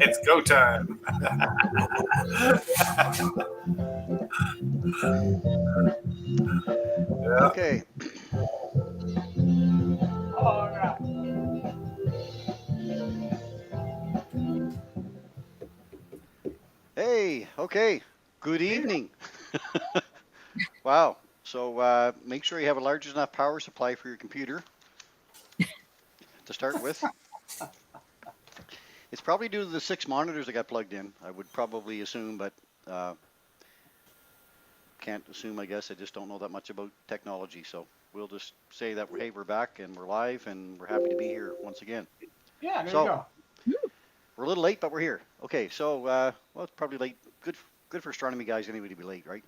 It's go time. Yeah. Okay. All right. Hey, okay. Good evening. Wow. So make sure you have a large enough power supply for your computer to start with. It's probably due to the 6 monitors that got plugged in. I would probably assume, but uh, can't assume, I guess. I just don't know that much about technology. So we'll just say that, hey, we're back and we're live and we're happy to be here once again. Yeah, there you So go. we're a little late, but we're here. Okay, so, well, it's probably late. Good for astronomy guys anyway to be late, right?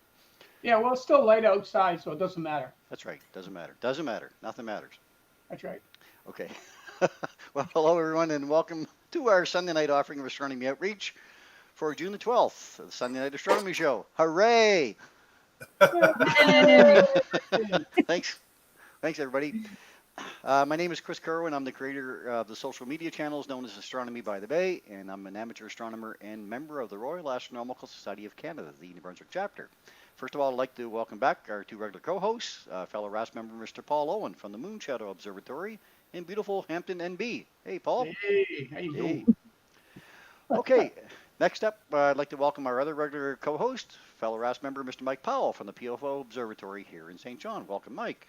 Yeah, well, it's still light outside, so it doesn't matter. That's right. Doesn't matter. Doesn't matter. Nothing matters. That's right. Okay. Well, hello, everyone, and welcome to our Sunday night offering of astronomy outreach for June the 12th, the Sunday Night Astronomy Show. Hooray! Thanks. Thanks, everybody. My name is Chris Kerwin. I'm the creator of the social media channels known as Astronomy by the Bay, and I'm an amateur astronomer and member of the Royal Astronomical Society of Canada, the New Brunswick chapter. First of all, I'd like to welcome back our two regular co-hosts, fellow RAS member Mr. Paul Owen from the Moon Shadow Observatory in beautiful Hampton, NB. Hey, Paul. Hey, how you Hey. doing? Okay, next up, I'd like to welcome our other regular co-host, fellow RAS member Mr. Mike Powell from the PFO Observatory here in St. John. Welcome, Mike.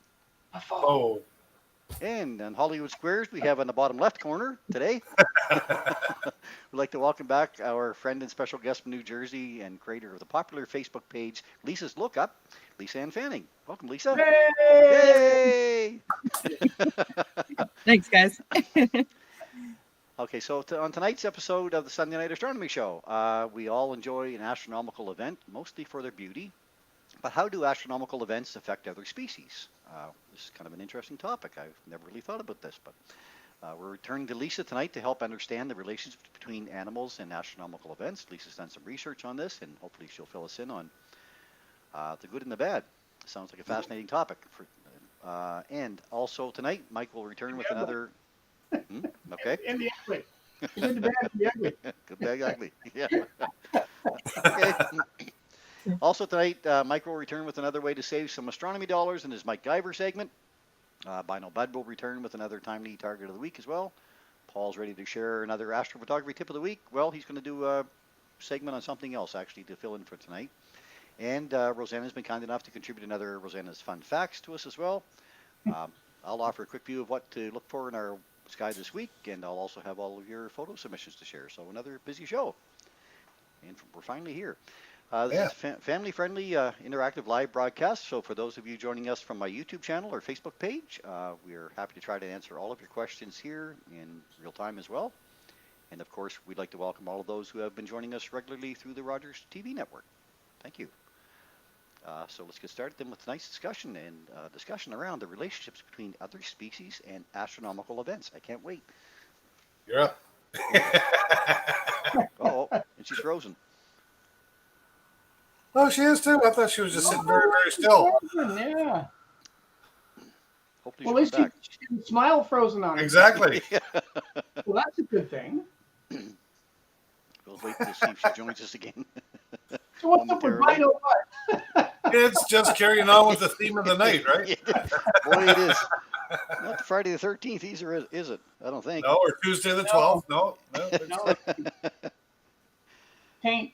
Oh. And on Hollywood Squares, we have in the bottom left corner today, we'd like to welcome back our friend and special guest from New Jersey and creator of the popular Facebook page, Lisa's Lookup, Lisa Ann Fanning. Welcome, Lisa. Hey! Yay! Thanks, guys. Okay, so on tonight's episode of the Sunday Night Astronomy Show, we all enjoy an astronomical event, mostly for their beauty. But how do astronomical events affect other species? This is kind of an interesting topic. I've never really thought about this, but we're returning to Lisa tonight to help understand the relationship between animals and astronomical events. Lisa's done some research on this, and hopefully she'll fill us in on the good and the bad. Sounds like a fascinating topic. And also tonight, Mike will return with another. Okay. In the ugly. Good, the bad, and the ugly. Good, bad, ugly. Yeah. Okay. Also tonight, Mike will return with another way to save some astronomy dollars in his Mike Guyver segment. Bino Bud will return with another timely target of the week as well. Paul's ready to share another astrophotography tip of the week. Well, he's going to do a segment on something else, actually, to fill in for tonight. And Rosanna's been kind enough to contribute another Rosanna's Fun Facts to us as well. I'll offer a quick view of what to look for in our sky this week, and I'll also have all of your photo submissions to share. So another busy show. And we're finally here. This is a family-friendly interactive live broadcast. So for those of you joining us from my YouTube channel or Facebook page, we are happy to try to answer all of your questions here in real time as well. And of course, we'd like to welcome all of those who have been joining us regularly through the Rogers TV network. Thank you. So let's get started then with tonight's discussion and discussion around the relationships between other species and astronomical events. I can't wait. You're up. Oh, and she's frozen. Oh, she is too. I thought she was just sitting very, very still. Yeah. Hopefully Well, at she'll be back. least she can smile frozen on it. Exactly. Well, that's a good thing. We'll wait to see if she joins us again. So what's up with Bino Bud? It's just carrying on with the theme of the night, right? Boy, it is. Not Friday the 13th either, is it? I don't think. No, or Tuesday the 12th. No. No. Paint.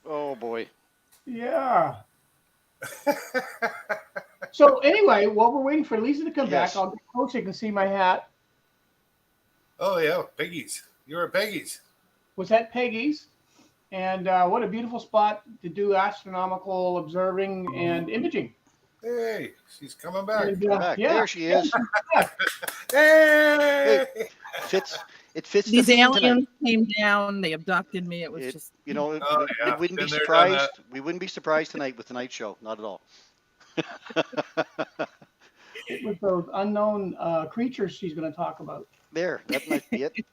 Oh, boy. Yeah. So anyway, while we're waiting for Lisa to come back, I'll get close so you can see my hat. Oh, yeah. Peggy's. You're at Peggy's. Was at Peggy's. And what a beautiful spot to do astronomical observing and imaging. Hey, she's coming back. And, Back. There she is. Hey! It fits These the theme aliens tonight. came down. They abducted me. It was just. You know, we wouldn't be Been there, done surprised. that. We wouldn't be surprised tonight with tonight's show. Not at all. with those unknown creatures she's going to talk about. There, that might be it.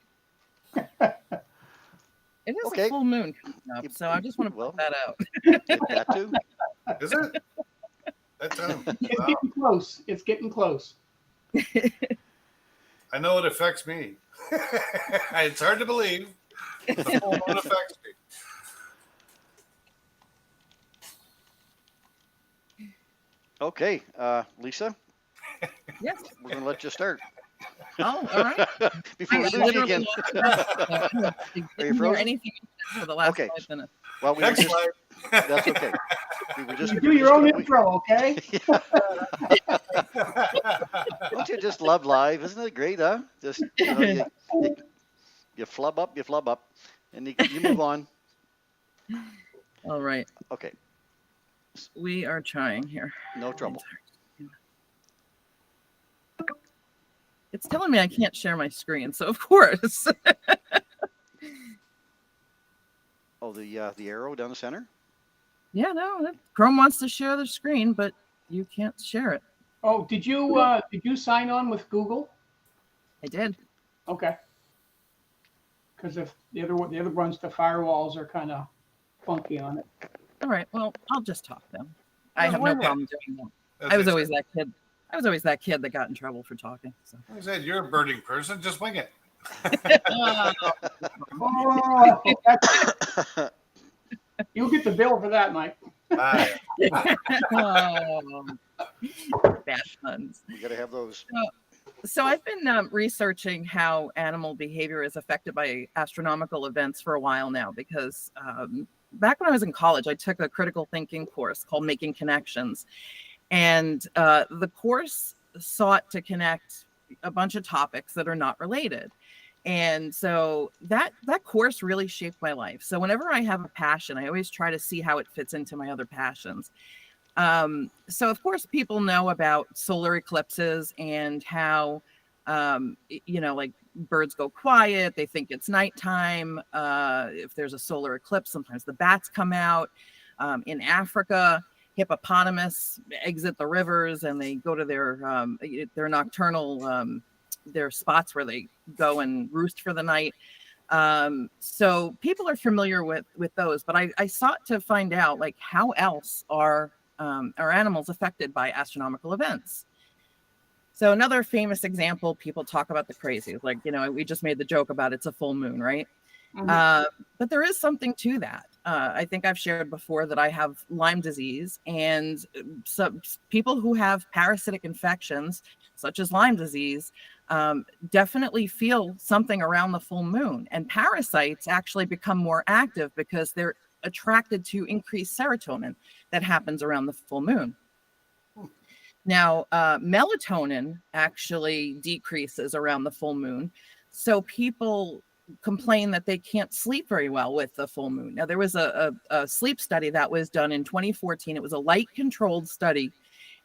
It is Okay. a full moon coming up, so I just want to Well, put that out. that too. Is it? That's It's wow. getting close. It's getting close. I know it affects me. It's hard to believe. The full moon affects me. Okay, Lisa, Yes. we're going to let you start Oh, all right. before we I lose you literally again. lost track, so I didn't Are you hear frozen? anything you said for the last Okay. 5 minutes. Well, we were Next just, slide. that's okay. We were just, You we do were your just own gonna, intro, okay? don't you just love live? Isn't it great, huh? Just, you flub up, and you move on. All right. Okay, We are trying here. no trouble. It's telling me I can't share my screen, so of course. Oh, the arrow down the center? Yeah, no, Chrome wants to share the screen, but you can't share it. Oh, did you sign on with Google? I did. Okay. Because if the other ones, the firewalls are kind of funky on it. All right. Well, I'll just talk then. I Yeah, have why no not? problem doing that. As I was I always said, that kid. I was always that kid that got in trouble for talking. So. I said, you're a birding person. Just wing it. Oh, you'll get the bill for that, Mike. Ah, Oh, bad puns. We got to have those. So I've been researching how animal behavior is affected by astronomical events for a while now, because back when I was in college, I took a critical thinking course called Making Connections. And the course sought to connect a bunch of topics that are not related. And so that course really shaped my life. So whenever I have a passion, I always try to see how it fits into my other passions. So of course people know about solar eclipses and how, like birds go quiet. They think it's nighttime. If there's a solar eclipse, sometimes the bats come out. In Africa, hippopotamus exit the rivers and they go to their nocturnal, their spots where they go and roost for the night. So people are familiar with those, but I sought to find out, like, how else are animals affected by astronomical events. So another famous example, people talk about the crazies, like, we just made the joke about it's a full moon, right? But there is something to that. I think I've shared before that I have Lyme disease, and some people who have parasitic infections, such as Lyme disease, definitely feel something around the full moon. And parasites actually become more active because they're attracted to increased serotonin that happens around the full moon. Now, melatonin actually decreases around the full moon. So people complain that they can't sleep very well with the full moon. Now, there was a sleep study that was done in 2014. It was a light controlled study,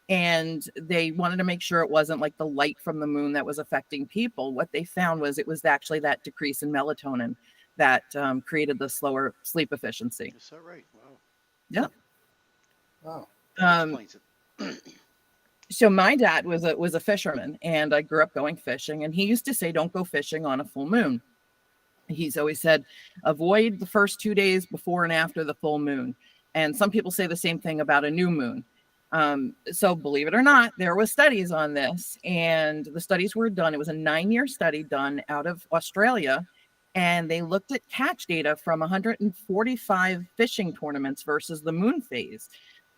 and they wanted to make sure it wasn't like the light from the moon that was affecting people. What they found was it was actually that decrease in melatonin that created the slower sleep efficiency. Is that right? Wow. Yeah. wow. That explains it. So my dad was a fisherman, and I grew up going fishing, and he used to say, don't go fishing on a full moon. He's always said, avoid the first 2 days before and after the full moon. And some people say the same thing about a new moon. So believe it or not, there was studies on this, and the studies were done. It was a 9-year study done out of Australia, and they looked at catch data from 145 fishing tournaments versus the moon phase.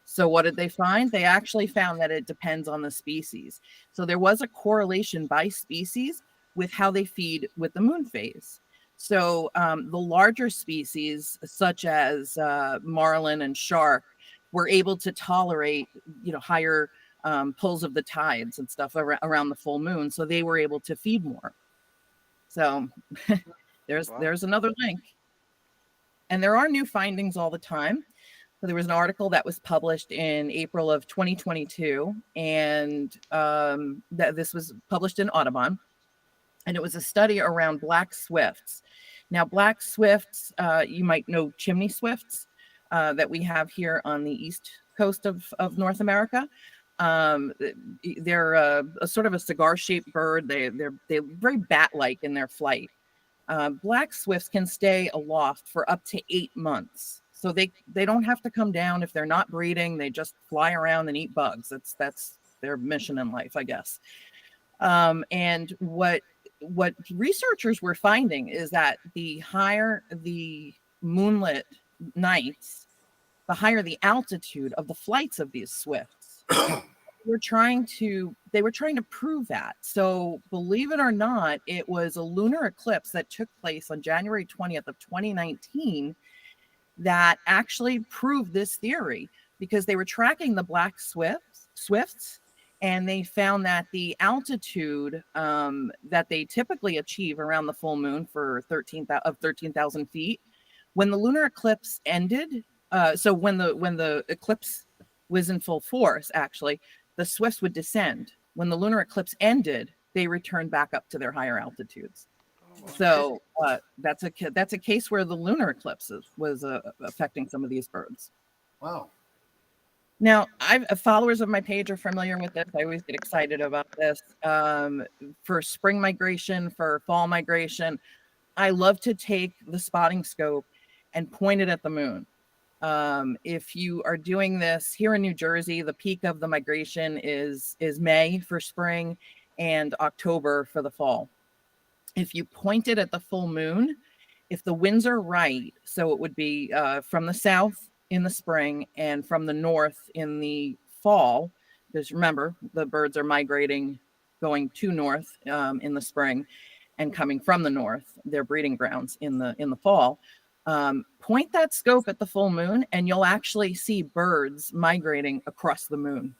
So what did they find? They actually found that it depends on the species. So there was a correlation by species with how they feed with the moon phase. So the larger species, such as marlin and shark, were able to tolerate, higher pulls of the tides and stuff around the full moon. So they were able to feed more. So there's another link. And there are new findings all the time. So there was an article that was published in April of 2022, and this was published in Audubon, and it was a study around black swifts. Now, black swifts, you might know chimney swifts that we have here on the east coast of North America. They're a sort of a cigar-shaped bird. They're very bat-like in their flight. black swifts can stay aloft for up to 8 months. So they don't have to come down if they're not breeding. They just fly around and eat bugs. That's their mission in life, I guess. And what researchers were finding is that the higher the moonlit nights, the higher the altitude of the flights of these swifts. They were trying to prove that. So believe it or not, it was a lunar eclipse that took place on January 20th of 2019 that actually proved this theory, because they were tracking the black swifts, and they found that the altitude that they typically achieve around the full moon for 13,000 feet, when the lunar eclipse ended, so when the eclipse was in full force, actually, the swifts would descend. When the lunar eclipse ended, they returned back up to their higher altitudes. So that's a case where the lunar eclipse was affecting some of these birds. Wow. Now, followers of my page are familiar with this. I always get excited about this. For spring migration, for fall migration, I love to take the spotting scope and point it at the moon. If you are doing this here in New Jersey, the peak of the migration is May for spring and October for the fall. If you point it at the full moon, if the winds are right, so it would be from the south in the spring and from the north in the fall, because remember, the birds are migrating, going to north in the spring and coming from the north, their breeding grounds in the fall. Point that scope at the full moon and you'll actually see birds migrating across the moon.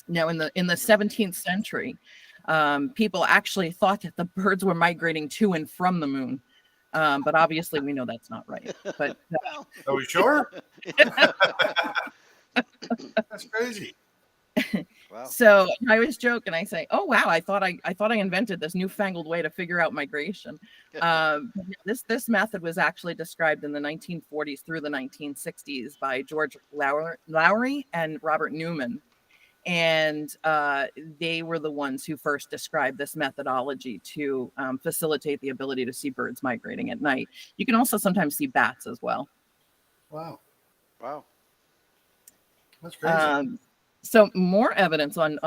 Now, in the 17th century, people actually thought that the birds were migrating to and from the moon. But obviously we know that's not right. But Are we sure? That's crazy. Wow. So I always joke and I say, "Oh wow, I thought I invented this newfangled way to figure out migration." This method was actually described in the 1940s through the 1960s by George Lowry and Robert Newman. And they were the ones who first described this methodology to facilitate the ability to see birds migrating at night. You can also sometimes see bats as well. Wow. Wow. That's crazy. So more evidence on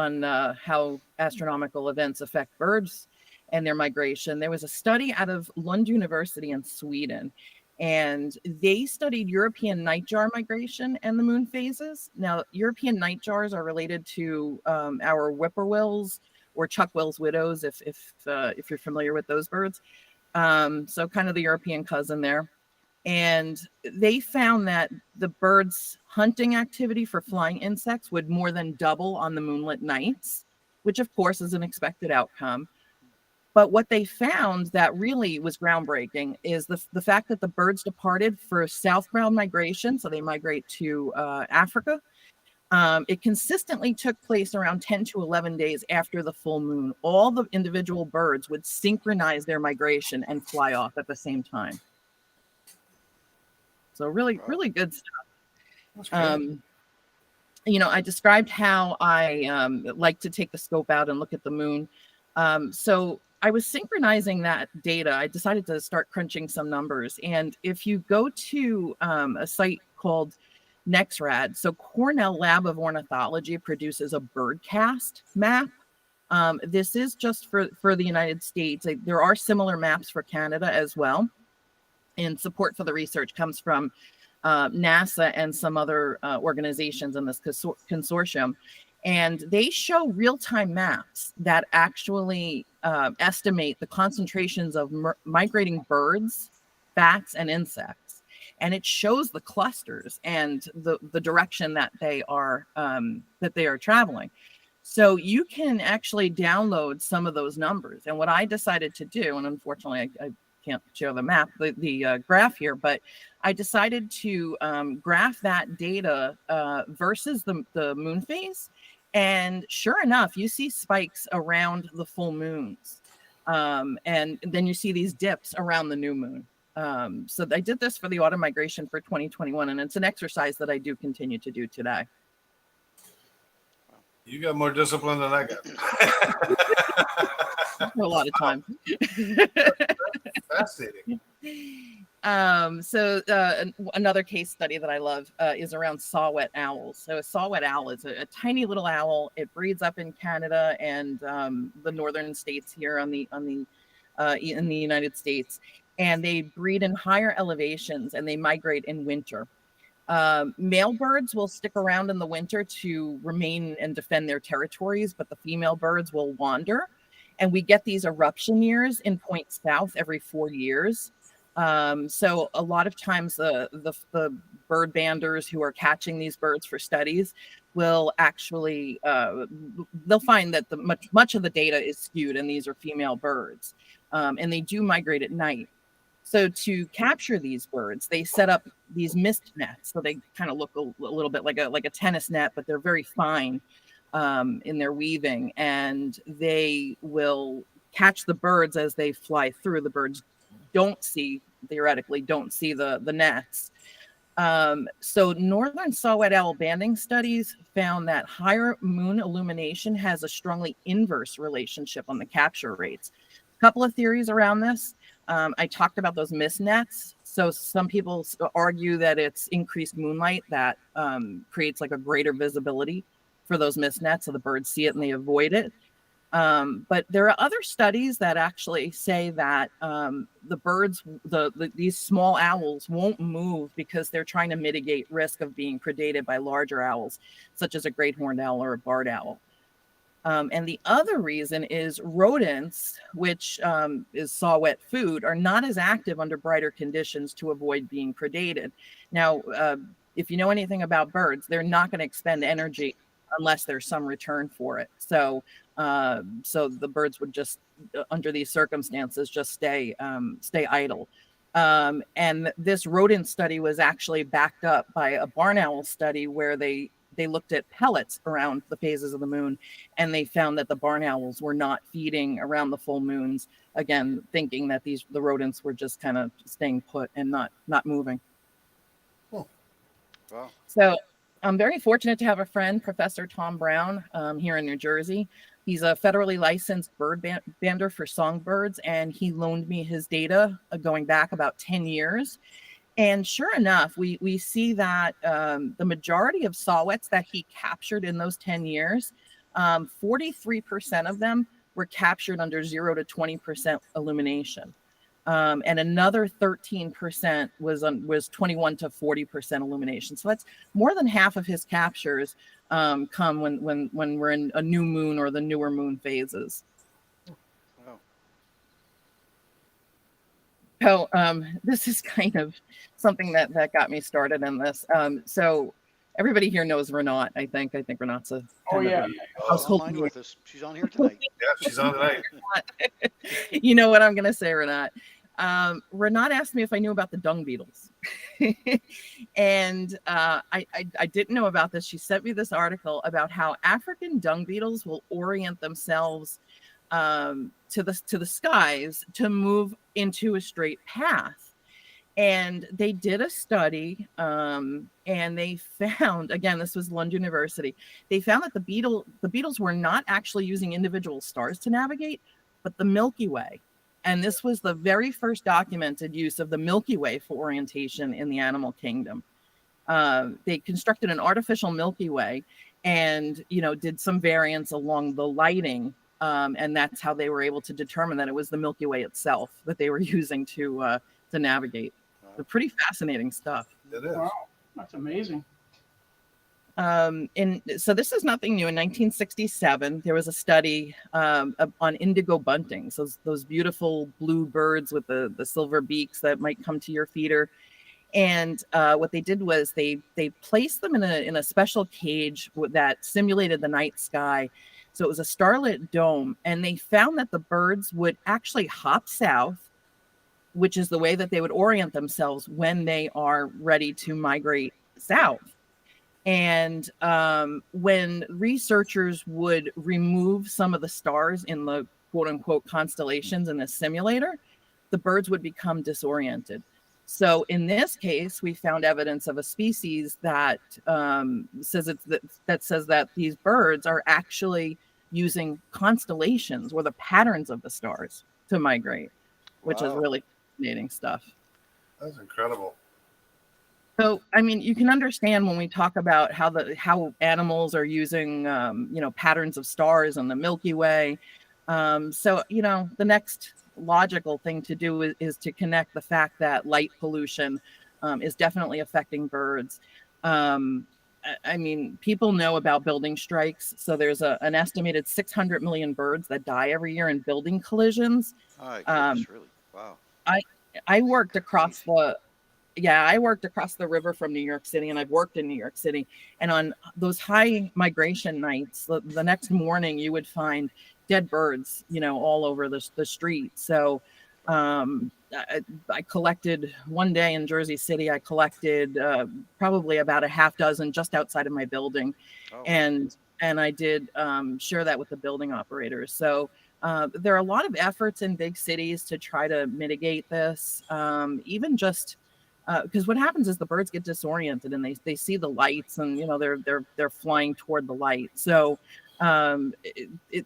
how astronomical events affect birds and their migration. There was a study out of Lund University in Sweden, and they studied European nightjar migration and the moon phases. Now, European nightjars are related to our whippoorwills or chuck-will's widows, if you're familiar with those birds. So kind of the European cousin there. And they found that the birds' hunting activity for flying insects would more than double on the moonlit nights, which of course is an expected outcome. But what they found that really was groundbreaking is the fact that the birds departed for southbound migration, so they migrate to Africa. It consistently took place around 10 to 11 days after the full moon. All the individual birds would synchronize their migration and fly off at the same time. So really, really good stuff. I described how I like to take the scope out and look at the moon. So I was synchronizing that data. I decided to start crunching some numbers. And if you go to a site called NexRad, so Cornell Lab of Ornithology produces a birdcast map. This is just for the United States. There are similar maps for Canada as well. And support for the research comes from NASA and some other organizations in this consortium. And they show real-time maps that actually estimate the concentrations of migrating birds, bats, and insects. And it shows the clusters and the direction that they are traveling. So you can actually download some of those numbers. And what I decided to do, and unfortunately I can't show the map, the graph here, but I decided to graph that data versus the moon phase. And sure enough, you see spikes around the full moons. And then you see these dips around the new moon. So I did this for the autumn migration for 2021, and it's an exercise that I do continue to do today. You got more discipline than I got. A lot of time. Fascinating. Another case study that I love is around saw-whet owls. So a saw-whet owl is a tiny little owl. It breeds up in Canada and the northern states here in the United States, and they breed in higher elevations and they migrate in winter. Male birds will stick around in the winter to remain and defend their territories, but the female birds will wander. And we get these eruption years in Point South every 4 years. So a lot of times the bird banders who are catching these birds for studies will actually they'll find that much of the data is skewed, and these are female birds, and they do migrate at night. So to capture these birds, they set up these mist nets. So they kind of look a little bit like a tennis net, but they're very fine in their weaving, and they will catch the birds as they fly through. The birds theoretically don't see the nets. So northern saw-whet owl banding studies found that higher moon illumination has a strongly inverse relationship on the capture rates. A couple of theories around this. I talked about those mist nets. So some people argue that it's increased moonlight that creates like a greater visibility for those mist nets, so the birds see it and they avoid it. But there are other studies that actually say that the birds, these small owls won't move because they're trying to mitigate risk of being predated by larger owls, such as a great horned owl or a barred owl. And the other reason is rodents, which is saw-whet food, are not as active under brighter conditions to avoid being predated. Now, if you know anything about birds, they're not going to expend energy unless there's some return for it. So the birds would just, under these circumstances, just stay idle. And this rodent study was actually backed up by a barn owl study where they looked at pellets around the phases of the moon, and they found that the barn owls were not feeding around the full moons, again, thinking that the rodents were just kind of staying put and not moving. Wow. So I'm very fortunate to have a friend, Professor Tom Brown, here in New Jersey. He's a federally licensed bird bander for songbirds, and he loaned me his data going back about 10 years. And sure enough, we see that the majority of saw-whets that he captured in those 10 years, 43% of them were captured under 0 to 20% illumination. And another 13% was 21 to 40% illumination. So that's more than half of his captures come when we're in a new moon or the newer moon phases. Wow. So this is kind of something that got me started in this. So everybody here knows Renat, I think. I think Renat's a household Online with us. She's on here tonight. Yeah, she's on tonight. You know what I'm going to say, Renat. Renat asked me if I knew about the dung beetles. And I didn't know about this. She sent me this article about how African dung beetles will orient themselves to the skies to move into a straight path. And they did a study, and they found, again, this was Lund University, they found that the beetles were not actually using individual stars to navigate, but the Milky Way. And this was the very first documented use of the Milky Way for orientation in the animal kingdom. They constructed an artificial Milky Way and, did some variants along the lighting. And that's how they were able to determine that it was the Milky Way itself that they were using to navigate. Wow. Pretty fascinating stuff. It is. Wow, that's amazing. So this is nothing new. In 1967, there was a study on indigo buntings, those beautiful blue birds with the silver beaks that might come to your feeder. And what they did was they placed them in a special cage that simulated the night sky. So it was a starlit dome, and they found that the birds would actually hop south, which is the way that they would orient themselves when they are ready to migrate south. And when researchers would remove some of the stars in the quote unquote constellations in the simulator, the birds would become disoriented. So in this case, we found evidence of a species that says that these birds are actually using constellations or the patterns of the stars to migrate. which is Wow. really fascinating stuff. That's incredible. So, I mean, you can understand when we talk about how animals are using, patterns of stars in the Milky Way. So, the next logical thing to do is to connect the fact that light pollution is definitely affecting birds. I mean, people know about building strikes. So there's an estimated 600 million birds that die every year in building collisions. All right, Um, goodness, really? Wow. I worked across Crazy. I worked across the river from New York City, and I've worked in New York City. And on those high migration nights, the next morning you would find dead birds, all over the street. So I collected one day in Jersey City. I collected probably about a half dozen just outside of my building, Oh, and I did share that with the building operators. So. There are a lot of efforts in big cities to try to mitigate this, even just because what happens is the birds get disoriented and they see the lights, and they're flying toward the light. So it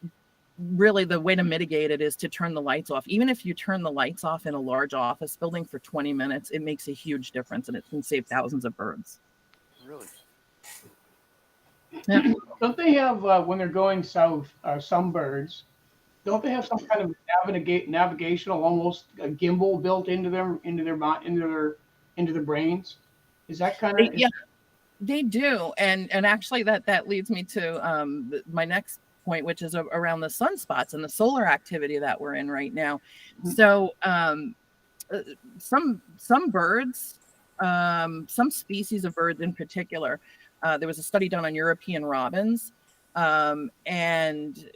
really, the way to mitigate it is to turn the lights off. Even if you turn the lights off in a large office building for 20 minutes, it makes a huge difference, and it can save thousands of birds. really? Yeah. Don't they have when they're going south? Some birds don't they have some kind of navigational, almost a gimbal built into their brains? Is that kind of? Yeah, they do, and actually that leads me to my next point, which is around the sunspots and the solar activity that we're in right now. So some birds, some species of birds in particular, there was a study done on European robins, and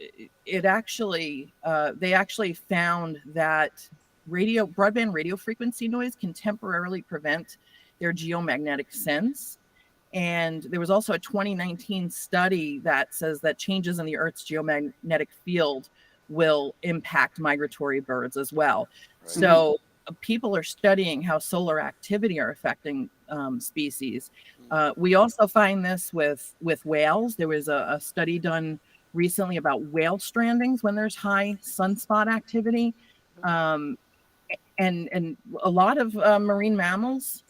it actually they actually found that broadband radio frequency noise can temporarily prevent their geomagnetic sense. And there was also a 2019 study that says that changes in the Earth's geomagnetic field will impact migratory birds as well. Right. So people are studying how solar activity are affecting species. We also find this with whales. There was a study done recently about whale strandings when there's high sunspot activity. And a lot of marine mammals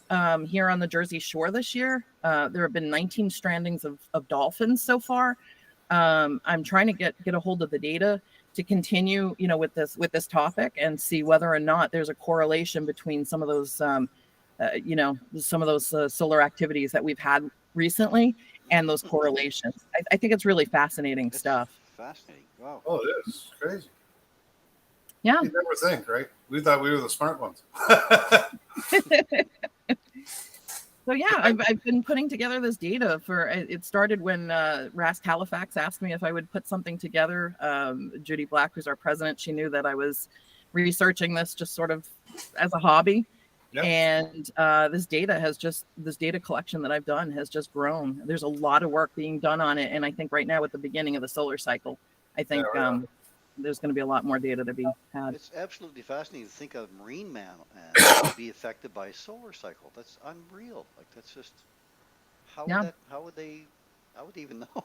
here on the Jersey Shore this year. There have been 19 strandings of dolphins so far. I'm trying to get a hold of the data to continue, with this topic and see whether or not there's a correlation between some of those, solar activities that we've had recently and those correlations. I think it's really fascinating stuff. Fascinating. Wow. Oh, it is crazy. Yeah. You never think, right? We thought we were the smart ones. So yeah, I've been putting together this data for. It started when Rask Halifax asked me if I would put something together. Judy Black, who's our president, she knew that I was researching this just sort of as a hobby, and this data collection that I've done has just grown. There's a lot of work being done on it, and I think right now with the beginning of the solar cycle, I think there's going to be a lot more data to be had. It's absolutely fascinating to think of marine mammals be affected by a solar cycle. That's unreal. Like that's just how would they even know?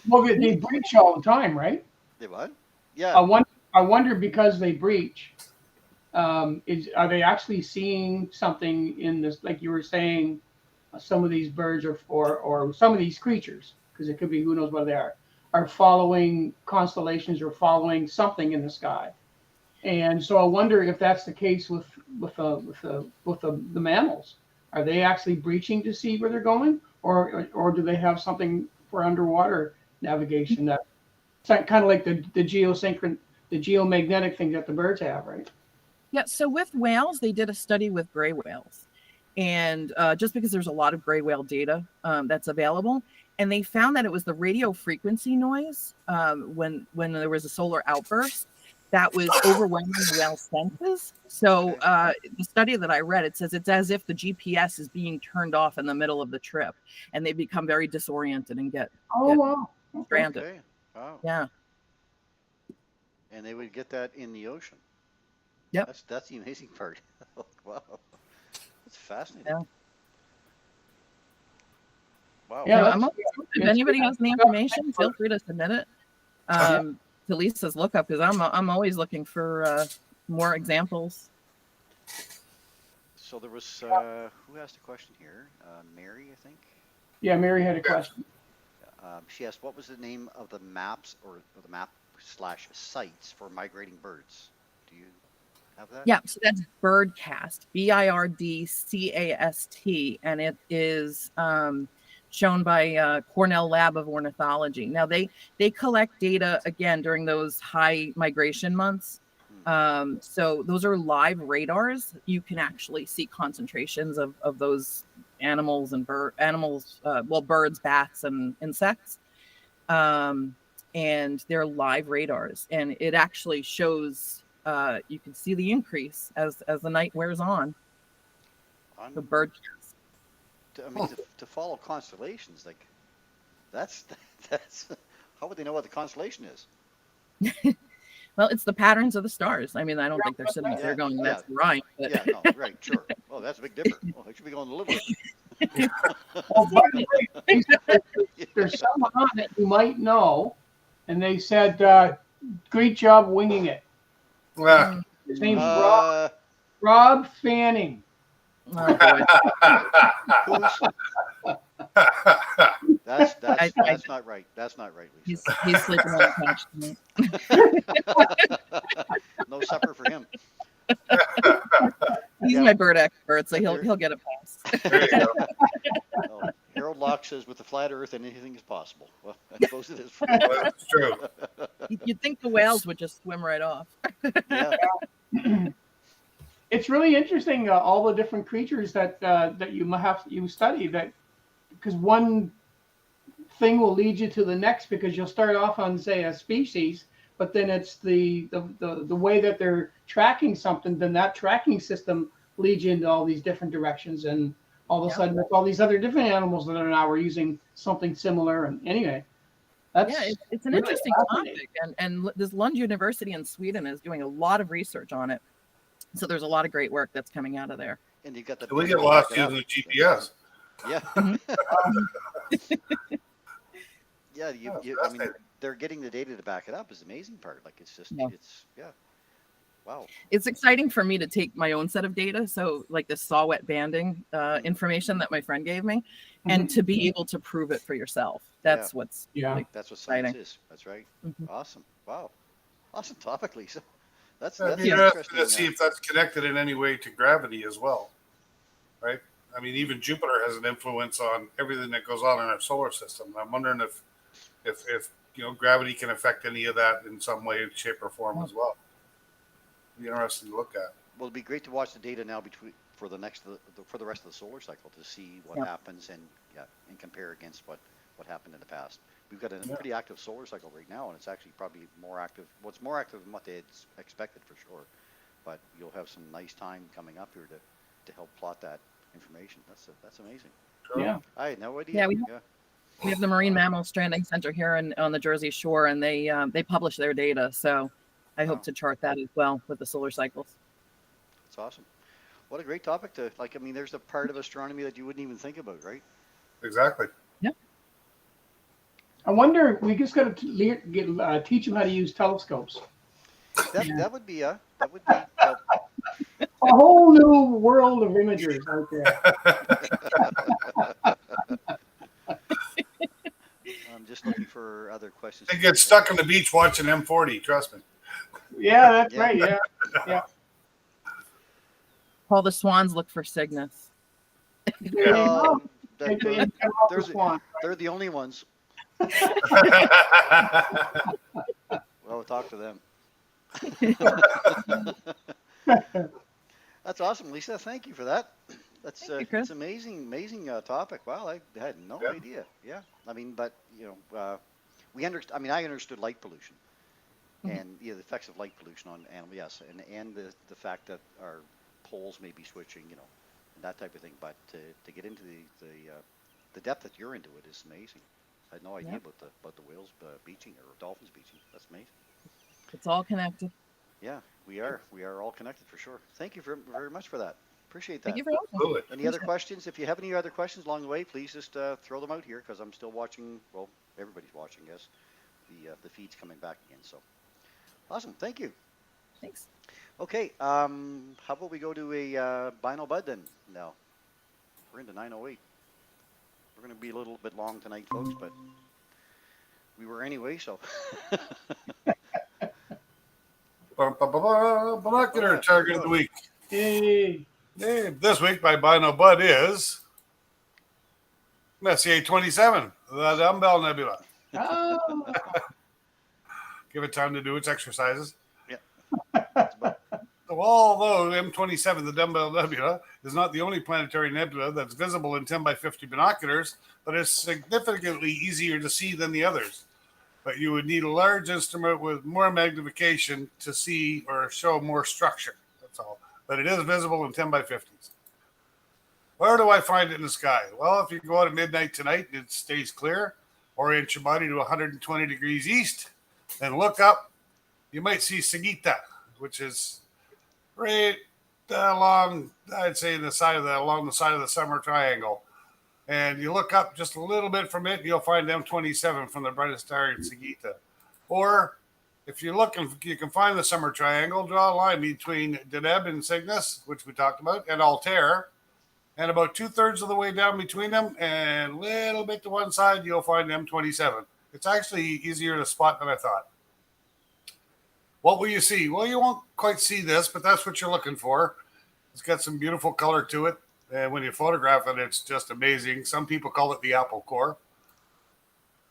Well, they breach all the time, right? They what? Yeah. I wonder because they breach. Are they actually seeing something in this? Like you were saying, some of these birds or some of these creatures, because it could be who knows what they are following constellations or following something in the sky. And so I wonder if that's the case with the mammals. Are they actually breaching to see where they're going, or do they have something for underwater navigation that's kind of like the geomagnetic thing that the birds have, right? Yeah. So with whales, they did a study with gray whales, and just because there's a lot of gray whale data that's available. And they found that it was the radio frequency noise when there was a solar outburst that was overwhelming the whale senses. So the study that I read, it says it's as if the GPS is being turned off in the middle of the trip, and they become very disoriented and get stranded. Okay. Wow. Yeah. And they would get that in the ocean. Yep. That's the amazing part. Wow. That's fascinating. Yeah. Wow. Yeah, So if anybody has any information, feel free to submit it to Lisa's lookup, because I'm always looking for more examples. So there was who asked a question here? Mary, I think. Yeah, Mary had a question. She asked, what was the name of the maps or the map/sites for migrating birds? Do you have that? Yeah, so that's Birdcast, Birdcast, and it is shown by Cornell Lab of Ornithology. Now they collect data again during those high migration months. So those are live radars. You can actually see concentrations of those animals and birds, bats, and insects. And they're live radars, and it actually shows. You can see the increase as the night wears on. The Birdcast. I mean, to follow constellations, like that's how would they know what the constellation is? Well, it's the patterns of the stars. I mean, I don't think they're sitting up there going, "That's right." But... Yeah, no, right, sure. Oh, that's a big dipper. Well, I should be going to live with. Oh, by the way, there's someone on it you might know, and they said, "Great job winging it." Yeah. His name's Rob Fanning. Oh boy. That's not right. That's not right, Lisa. He's sleeping on the couch tonight. No supper for him. He's my bird expert, so he'll get a pass. There you go. Oh, Harold Locke says, with the flat Earth, anything is possible. Well, I suppose it is. Well, that's true. You'd think the whales would just swim right off. Yeah. It's really interesting, all the different creatures that you study, that because one thing will lead you to the next, because you'll start off on, say, a species, but then it's the way that they're tracking something, then that tracking system leads you into all these different directions, and all of a sudden with all these other different animals that are now we're using something similar. And anyway, that's it's an really interesting topic, and this Lund University in Sweden is doing a lot of research on it. So there's a lot of great work that's coming out of there. And you got the. We get lost using the GPS. Yeah. Yeah, I mean, they're getting the data to back it up is the amazing part. Like, it's just, wow. It's exciting for me to take my own set of data. So like this saw wet banding information that my friend gave me, and to be able to prove it for yourself. That's what's that's what science exciting. is. That's right. Awesome. Wow. Awesome topic, Lisa. That's interesting to see if that's connected in any way to gravity as well, right? I mean, even Jupiter has an influence on everything that goes on in our solar system. I'm wondering if gravity can affect any of that in some way, shape, or form as well. It'd be interesting to look at. Well, it'd be great to watch the data now for the rest of the solar cycle to see what happens and compare against what happened in the past. We've got a pretty active solar cycle right now, and it's actually probably more active. Well, it's more active than what they had expected for sure. But you'll have some nice time coming up here to help plot that information. That's amazing. Sure. Yeah, I had no idea. Yeah, we have the Marine Mammal Stranding Center here on the Jersey Shore, and they publish their data. So I hope to chart that as well with the solar cycles. That's awesome. What a great topic to like. I mean, there's a part of astronomy that you wouldn't even think about, right? Exactly. Yeah. I wonder. We just got to teach them how to use telescopes. That would be a whole new world of imagers out there. I'm just looking for other questions. They get stuck on the beach watching M40. Trust me. Yeah, that's right. Yeah. All the swans look for Cygnus. They're Swan. the only ones. Well, we'll talk to them. That's awesome, Lisa. Thank you for that. That's it's amazing topic. Wow, I had no idea. Yeah, I mean, but I understood light pollution and the effects of light pollution on animals. Yes, and the fact that our poles may be switching, and that type of thing. But to get into the depth that you're into it is amazing. I had no idea about the whales beaching or dolphins beaching. That's amazing. It's all connected. Yeah, we are all connected for sure. Thank you very much for that. Appreciate that. Thank you for Absolutely. Any other questions? If you have any other questions along the way, please just throw them out here because I'm still watching. Well, everybody's watching, yes. The feed's coming back again. So awesome. Thank you. Thanks. Okay, how about we go to a Bino Bud then? No, we're into 9:08. We're going to be a little bit long tonight, folks, but we were anyway, so. Binocular target of the week. Yay. This week by Bino Bud is Messier 27, the Dumbbell Nebula. Oh. Give it time to do its exercises. Yeah. That's about, So although M27, the Dumbbell Nebula, is not the only planetary nebula that's visible in 10 by 50 binoculars, but is significantly easier to see than the others. But you would need a large instrument with more magnification to see or show more structure. That's all. But it is visible in 10 by 50s. Where do I find it in the sky? Well, if you go out at midnight tonight and it stays clear, orient your body to 120 degrees east, and look up, you might see Sagitta, which is right along, I'd say, along the side of the summer triangle. And you look up just a little bit from it, you'll find M27 from the brightest star in Sagitta. Or if you're looking, you can find the summer triangle, draw a line between Deneb and Cygnus, which we talked about, and Altair. And about 2/3 of the way down between them and a little bit to one side, you'll find M27. It's actually easier to spot than I thought. What will you see? Well, you won't quite see this, but that's what you're looking for. It's got some beautiful color to it. And when you photograph it, it's just amazing. Some people call it the apple core.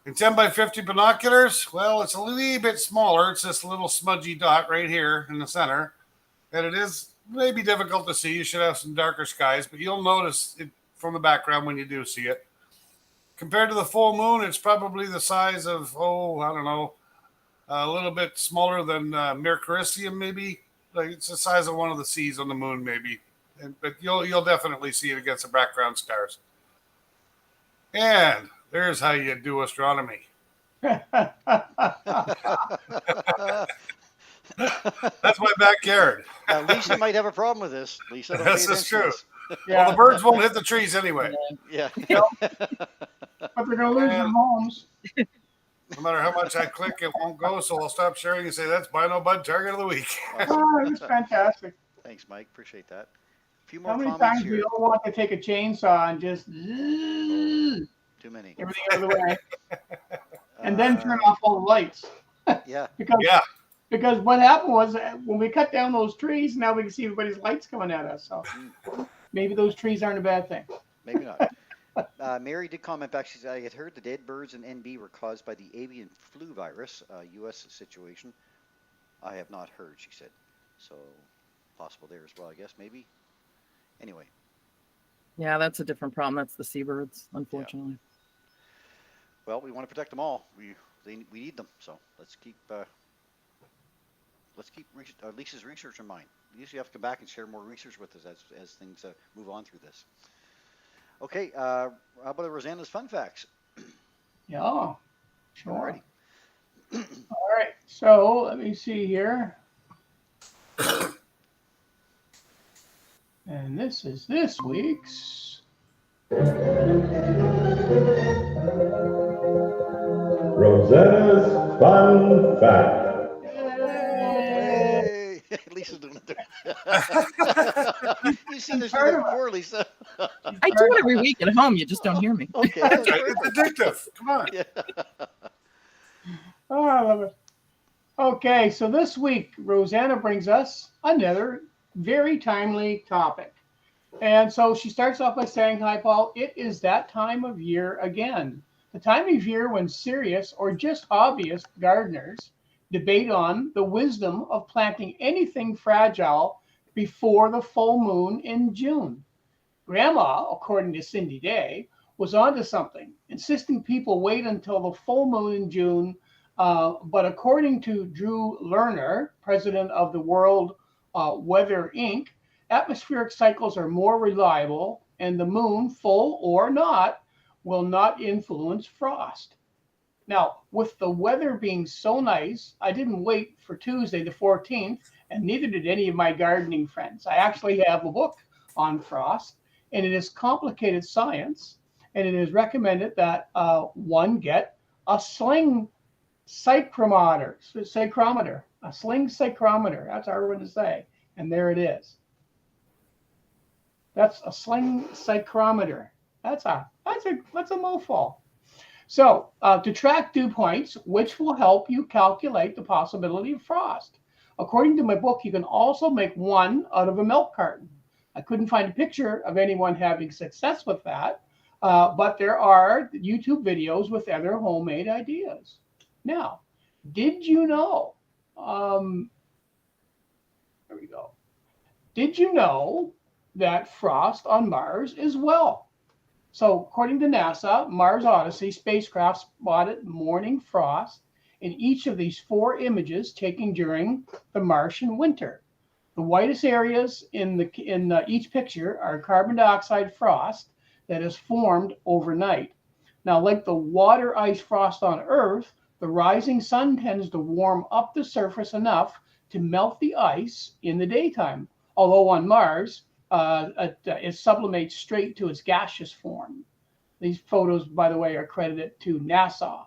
In 10 by 50 binoculars, well, it's a little bit smaller. It's this little smudgy dot right here in the center. And it is maybe difficult to see. You should have some darker skies, but you'll notice it from the background when you do see it. Compared to the full moon, it's probably the size of, I don't know, a little bit smaller than Mercuricium, maybe. Like it's the size of one of the C's on the moon, maybe. But you'll definitely see it against the background stars. And there's how you do astronomy. That's my backyard. Lisa might have a problem with this. Lisa, don't This pay is attention true. to this. Yeah. Well, the birds won't hit the trees anyway. Yeah. But they're going to lose their homes. No matter how much I click, it won't go. So I'll stop sharing and say that's Bino Bud target of the week. Oh, it was fantastic. Thanks, Mike. Appreciate that. A few more How many comments times do here. you don't want to take a chainsaw and just Too many. everything out of the way, and then turn off all the lights? Yeah. Because what happened was when we cut down those trees, now we can see everybody's lights coming at us. So maybe those trees aren't a bad thing. Maybe not. Mary did comment back. She said, I had heard the dead birds in NB were caused by the avian flu virus, U.S. situation. I have not heard, she said. So possible there as well, I guess, maybe. Anyway. Yeah, that's a different problem. That's the seabirds, unfortunately. Yeah. Well, we want to protect them all. We need them. So let's keep Lisa's research in mind. Lisa, you have to come back and share more research with us as things move on through this. Okay, how about Rosanna's fun facts? Yeah, sure. Alrighty. All right, so let me see here. And this is this week's Rosanna's Fun Fact. Yay! Lisa's doing it there. You've seen this before, Lisa. I do it every week at home. You just don't hear me. Okay. It's addictive. Come on. Yeah. Oh, I love it. Okay, so this week, Rosanna brings us another very timely topic. And so she starts off by saying, hi, Paul, it is that time of year again. The time of year when serious or just hobbyist gardeners debate on the wisdom of planting anything fragile before the full moon in June. Grandma, according to Cindy Day, was onto something, insisting people wait until the full moon in June. But according to Drew Lerner, president of the World Weather Inc., atmospheric cycles are more reliable, and the moon, full or not, will not influence frost. Now, with the weather being so nice, I didn't wait for Tuesday the 14th, and neither did any of my gardening friends. I actually have a book on frost, and it is complicated science, and it is recommended that one get a sling psychrometer, a sling psychrometer. That's hard one to say. And there it is. That's a sling psychrometer. That's a mofo. So to track dew points, which will help you calculate the possibility of frost. According to my book, you can also make one out of a milk carton. I couldn't find a picture of anyone having success with that, but there are YouTube videos with other homemade ideas. Now, did you know? There we go. Did you know that frost on Mars is well? So, according to NASA, Mars Odyssey spacecraft spotted morning frost in each of these 4 images taken during the Martian winter. The whitest areas in each picture are carbon dioxide frost that is formed overnight. Now, like the water ice frost on Earth, the rising sun tends to warm up the surface enough to melt the ice in the daytime, although on Mars, it sublimates straight to its gaseous form. These photos, by the way, are credited to NASA.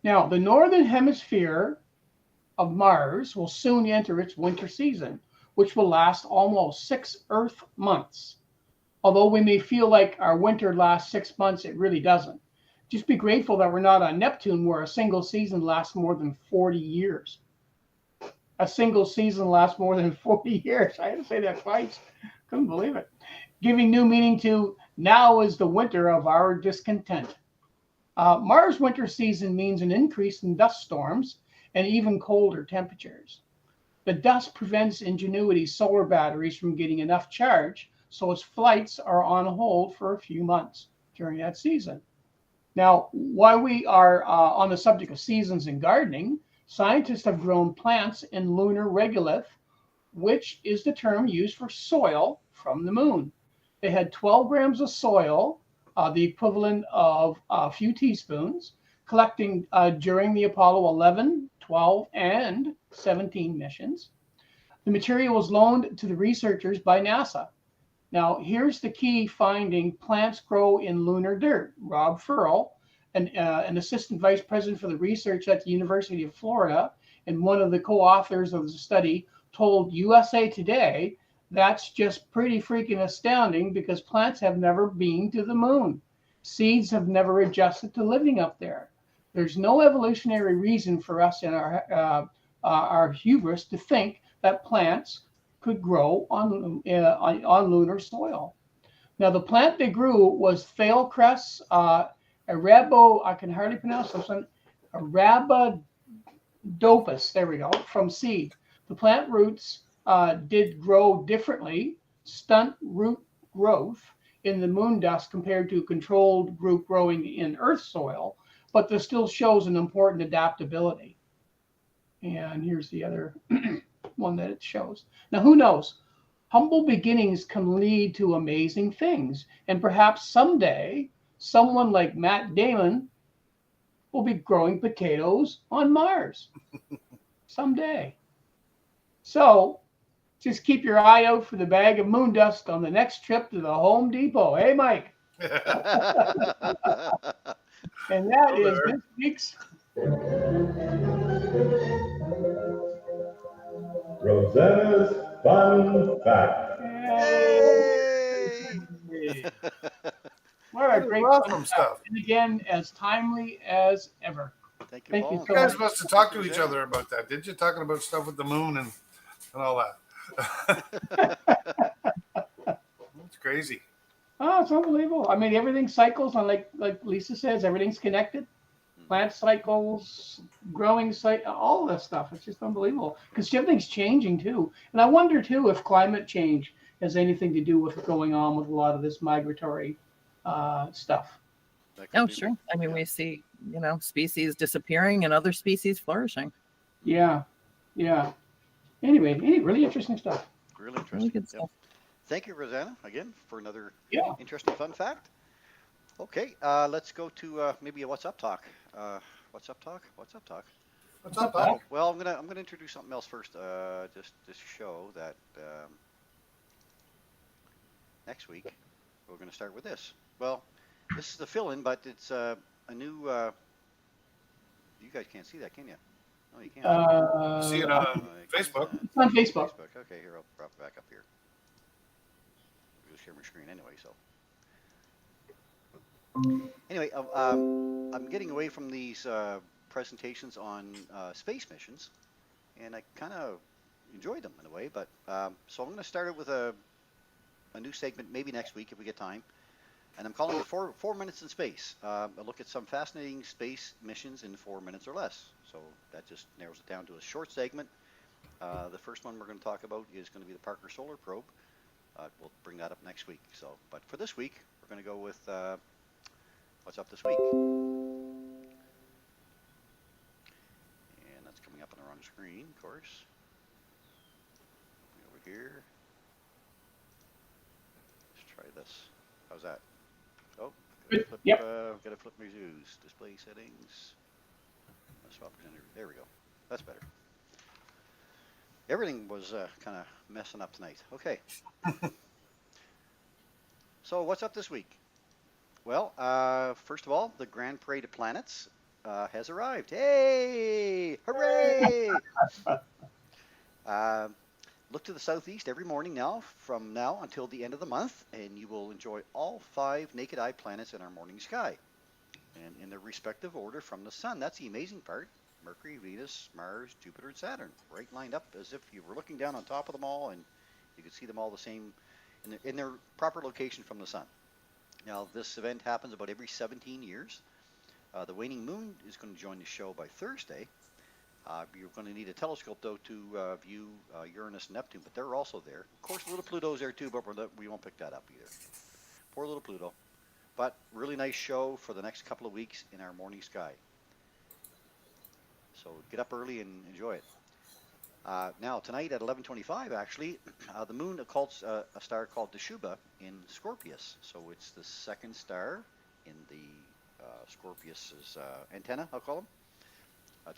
Now, the northern hemisphere of Mars will soon enter its winter season, which will last almost 6 Earth months. Although we may feel like our winter lasts 6 months, it really doesn't. Just be grateful that we're not on Neptune, where a single season lasts more than 40 years. A single season lasts more than 40 years. I had to say that twice. Couldn't believe it. Giving new meaning to now is the winter of our discontent. Mars winter season means an increase in dust storms and even colder temperatures. The dust prevents Ingenuity's solar batteries from getting enough charge, so its flights are on hold for a few months during that season. Now, while we are on the subject of seasons and gardening, scientists have grown plants in lunar regolith, which is the term used for soil from the moon. They had 12 grams of soil, the equivalent of a few teaspoons, collecting during the Apollo 11, 12, and 17 missions. The material was loaned to the researchers by NASA. Now, here's the key finding: plants grow in lunar dirt. Rob Furl, an assistant vice president for the research at the University of Florida and one of the co-authors of the study, told USA Today, that's just pretty freaking astounding because plants have never been to the moon. Seeds have never adjusted to living up there. There's no evolutionary reason for us in our hubris to think that plants could grow on lunar soil. Now, the plant they grew was Thalecress I can hardly pronounce this one, Arabidopus, there we go, from seed. The plant roots did grow differently, stunt root growth in the moon dust compared to a controlled group growing in Earth soil, but this still shows an important adaptability. And here's the other one that it shows. Now, who knows? Humble beginnings can lead to amazing things, and perhaps someday someone like Matt Damon will be growing potatoes on Mars. Someday. So just keep your eye out for the bag of moon dust on the next trip to the Home Depot. Hey, Mike. And that is this week's Rosanna's Fun Fact. Yay! What a great awesome stuff. And again, as timely as ever. Thank you, Thank you Paul. so You guys much. must have talked to each other about that, did you? Talking about stuff with the moon and all that. It's crazy. Oh, it's unbelievable. I mean, everything cycles on, like Lisa says, everything's connected. Plant cycles, growing cycle, all of this stuff. It's just unbelievable because everything's changing too. And I wonder too if climate change has anything to do with what's going on with a lot of this migratory stuff. Oh, sure. I mean, we see, species disappearing and other species flourishing. Yeah. Anyway, really interesting stuff. Really interesting. Really good stuff. Thank you, Rosanna, again for another interesting fun fact. Okay, let's go to maybe a What's Up talk. What's up, talk? Well, I'm gonna introduce something else first. Just to show that next week we're gonna start with this. Well, this is the fill-in, but it's a new. You guys can't see that, can you? No, you can't. See it I on Facebook. It's on Facebook. Okay, here, I'll prop it back up here. I'll just share my screen anyway, so. Anyway, I'm getting away from these presentations on space missions, and I kind of enjoyed them in a way, but so I'm going to start it with a new segment maybe next week if we get time. And I'm calling it 4 minutes in space. A look at some fascinating space missions in 4 minutes or less. So that just narrows it down to a short segment. The first one we're going to talk about is going to be the Parker Solar Probe. We'll bring that up next week. So, but for this week, we're going to go with what's up this week. And that's coming up on the wrong screen, of course. Over here. Let's try this. How's that? Oh, gotta flip my views. Display settings. Swap presenter. There we go. That's better. Everything was kind of messing up tonight. Okay. So what's up this week? Well, first of all, the Grand Parade of Planets has arrived. Hey! Hooray! Look to the southeast every morning now, from now until the end of the month, and you will enjoy all 5 naked eye planets in our morning sky, and in their respective order from the sun. That's the amazing part. Mercury, Venus, Mars, Jupiter, and Saturn, right lined up as if you were looking down on top of them all, and you could see them all the same in their proper location from the sun. Now, this event happens about every 17 years. The waning moon is going to join the show by Thursday. You're going to need a telescope, though, to view Uranus and Neptune, but they're also there. Of course, little Pluto's there, too, but we won't pick that up either. Poor little Pluto. But really nice show for the next couple of weeks in our morning sky. So get up early and enjoy it. Now, tonight at 11:25, actually, the moon occults a star called Dashuba in Scorpius. So it's the second star in the Scorpius's antenna, I'll call them.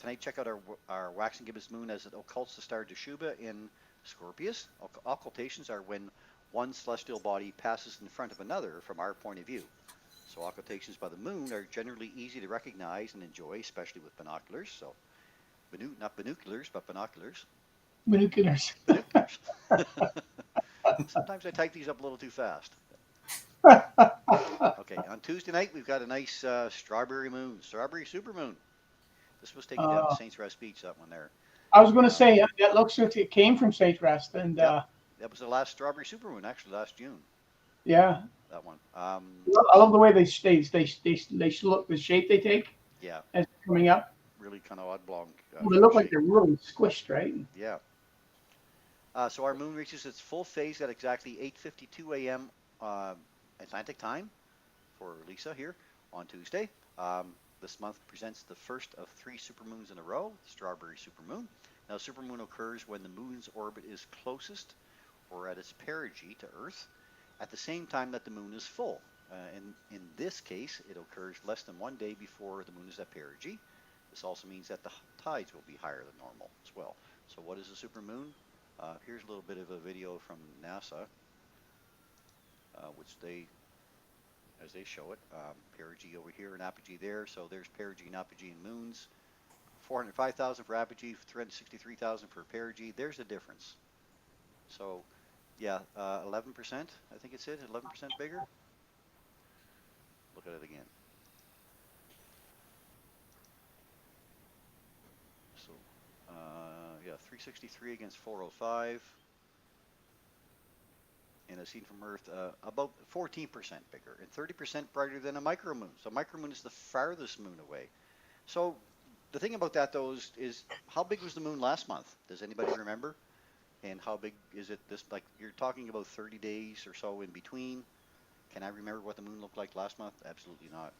Tonight, check out our waxing gibbous moon as it occults the star Dashuba in Scorpius. Occultations are when one celestial body passes in front of another from our point of view. So occultations by the moon are generally easy to recognize and enjoy, especially with binoculars. So, not binoculars, but binoculars. Binoculars. Binoculars. Sometimes I type these up a little too fast. Okay, on Tuesday night, we've got a nice strawberry supermoon. This was taken down at Saints Rest Beach, that one there. I was going to say, that looks like it came from Saint Rest. And that was the last strawberry supermoon, actually, last June. Yeah. That one. I love the way they look, the shape they take. Yeah. As coming up. Really kind of oddball. They look like they're really squished, right? Yeah. So our moon reaches its full phase at exactly 8:52 a.m. Atlantic time for Lisa here on Tuesday. This month presents the first of 3 supermoons in a row, the strawberry supermoon. Now, supermoon occurs when the moon's orbit is closest or at its perigee to Earth at the same time that the moon is full. In this case, it occurs less than 1 day before the moon is at perigee. This also means that the tides will be higher than normal as well. So what is a supermoon? Here's a little bit of a video from NASA, which as they show it, perigee over here and apogee there. So there's perigee and apogee in moons. 405,000 for apogee, 363,000 for perigee. There's the difference. So, yeah, 11%, I think it's 11% bigger. Look at it again. So, yeah, 363 against 405. And as seen from Earth, about 14% bigger and 30% brighter than a micromoon. So micromoon is the farthest moon away. So the thing about that, though, is how big was the moon last month? Does anybody remember? And how big is it this, like, you're talking about 30 days or so in between. Can I remember what the moon looked like last month? Absolutely not.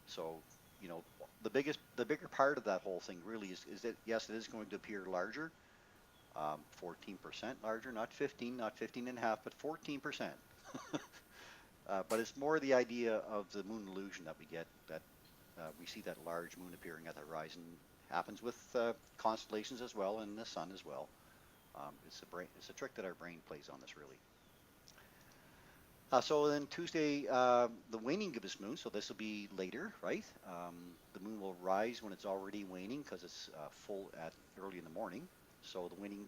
So, you know, the bigger part of that whole thing really is that, yes, it is going to appear larger. 14% larger, not 15, not 15 and a half, but 14%. But it's more the idea of the moon illusion that we get, that we see that large moon appearing at the horizon. Happens with constellations as well, and the sun as well. It's a trick that our brain plays on us, really. So then Tuesday, the waning gibbous moon. So this will be later, right? The moon will rise when it's already waning because it's full at early in the morning. So the waning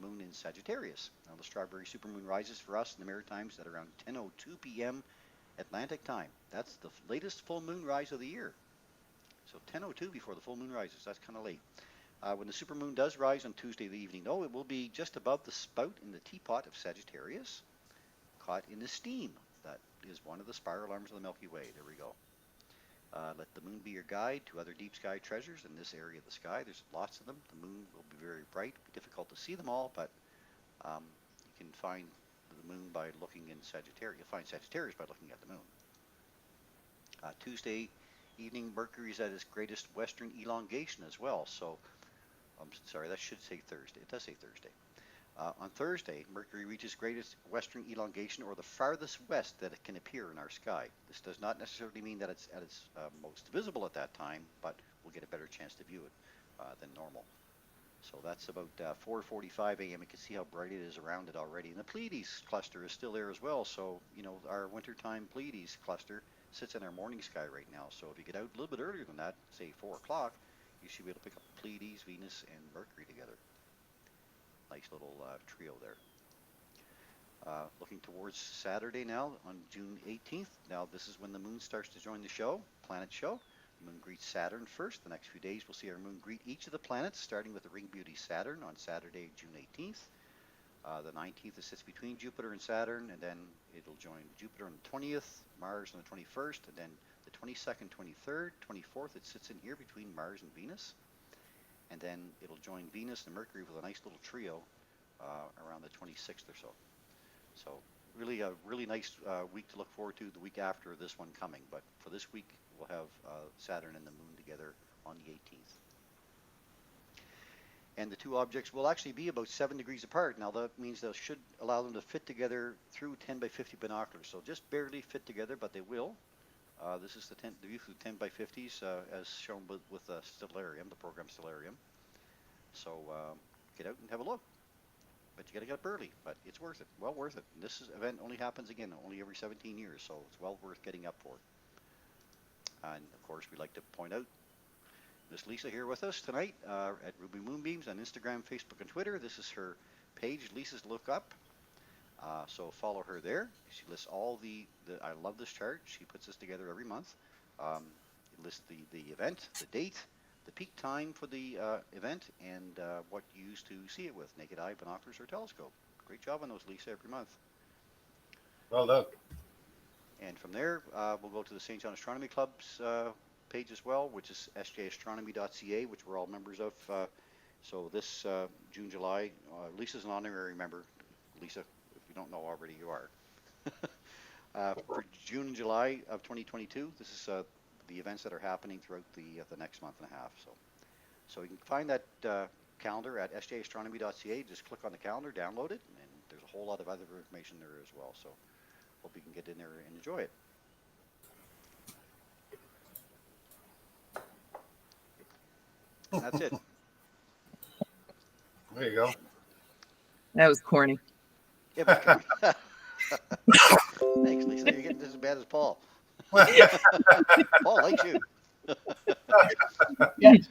moon in Sagittarius. Now the strawberry supermoon rises for us in the Maritimes at around 10:02 p.m. Atlantic time. That's the latest full moon rise of the year. So 10:02 before the full moon rises. That's kind of late. When the supermoon does rise on Tuesday the evening, though, it will be just above the spout in the teapot of Sagittarius, caught in the steam. That is one of the spiral arms of the Milky Way. There we go. Let the moon be your guide to other deep sky treasures in this area of the sky. There's lots of them. The moon will be very bright. It'll be difficult to see them all, but you can find the moon by looking in Sagittarius. You'll find Sagittarius by looking at the moon. Tuesday evening, Mercury is at its greatest western elongation as well. So, I'm sorry, that should say Thursday. It does say Thursday. On Thursday, Mercury reaches greatest western elongation, or the farthest west that it can appear in our sky. This does not necessarily mean that it's at its most visible at that time, but we'll get a better chance to view it than normal. So that's about 4:45 a.m. You can see how bright it is around it already. And the Pleiades cluster is still there as well. So, our wintertime Pleiades cluster sits in our morning sky right now. So if you get out a little bit earlier than that, say 4 o'clock, you should be able to pick up Pleiades, Venus, and Mercury together. Nice little trio there. Looking towards Saturday now on June 18th. Now this is when the moon starts to join the show, planet show. The moon greets Saturn first. The next few days we'll see our moon greet each of the planets, starting with the ring beauty Saturn on Saturday, June 18th. The 19th it sits between Jupiter and Saturn, and then it'll join Jupiter on the 20th, Mars on the 21st, and then the 22nd, 23rd, 24th it sits in here between Mars and Venus. And then it'll join Venus and Mercury with a nice little trio around the 26th or so. So really a really nice week to look forward to, the week after this one coming. But for this week, we'll have Saturn and the moon together on the 18th. And the two objects will actually be about 7 degrees apart. Now that means they should allow them to fit together through 10 by 50 binoculars. So just barely fit together, but they will. This is the view through 10 by 50s as shown with the Stellarium, the program Stellarium. So get out and have a look. But you got to get up early, but it's worth it. Well worth it. And this event only happens again only every 17 years, so it's well worth getting up for. And of course, we'd like to point out Miss Lisa here with us tonight at Ruby Moonbeams on Instagram, Facebook, and Twitter. This is her page, Lisa's Look Up. So follow her there. She lists all I love this chart. She puts this together every month. It lists the event, the date, the peak time for the event, and what you use to see it with, naked eye, binoculars, or telescope. Great job on those, Lisa, every month. Well done. And from there, we'll go to the St. John Astronomy Club's page as well, which is sjastronomy.ca, which we're all members of. So this June, July, Lisa's an honorary member. Lisa, if you don't know already, you are. For June and July of 2022, this is the events that are happening throughout the next month and a half. So you can find that calendar at sjastronomy.ca. Just click on the calendar, download it, and there's a whole lot of other information there as well. So hope you can get in there and enjoy it. And that's it. There you go. That was corny. Yeah, but thanks, Lisa. You're getting just as bad as Paul. Paul likes you. Yes.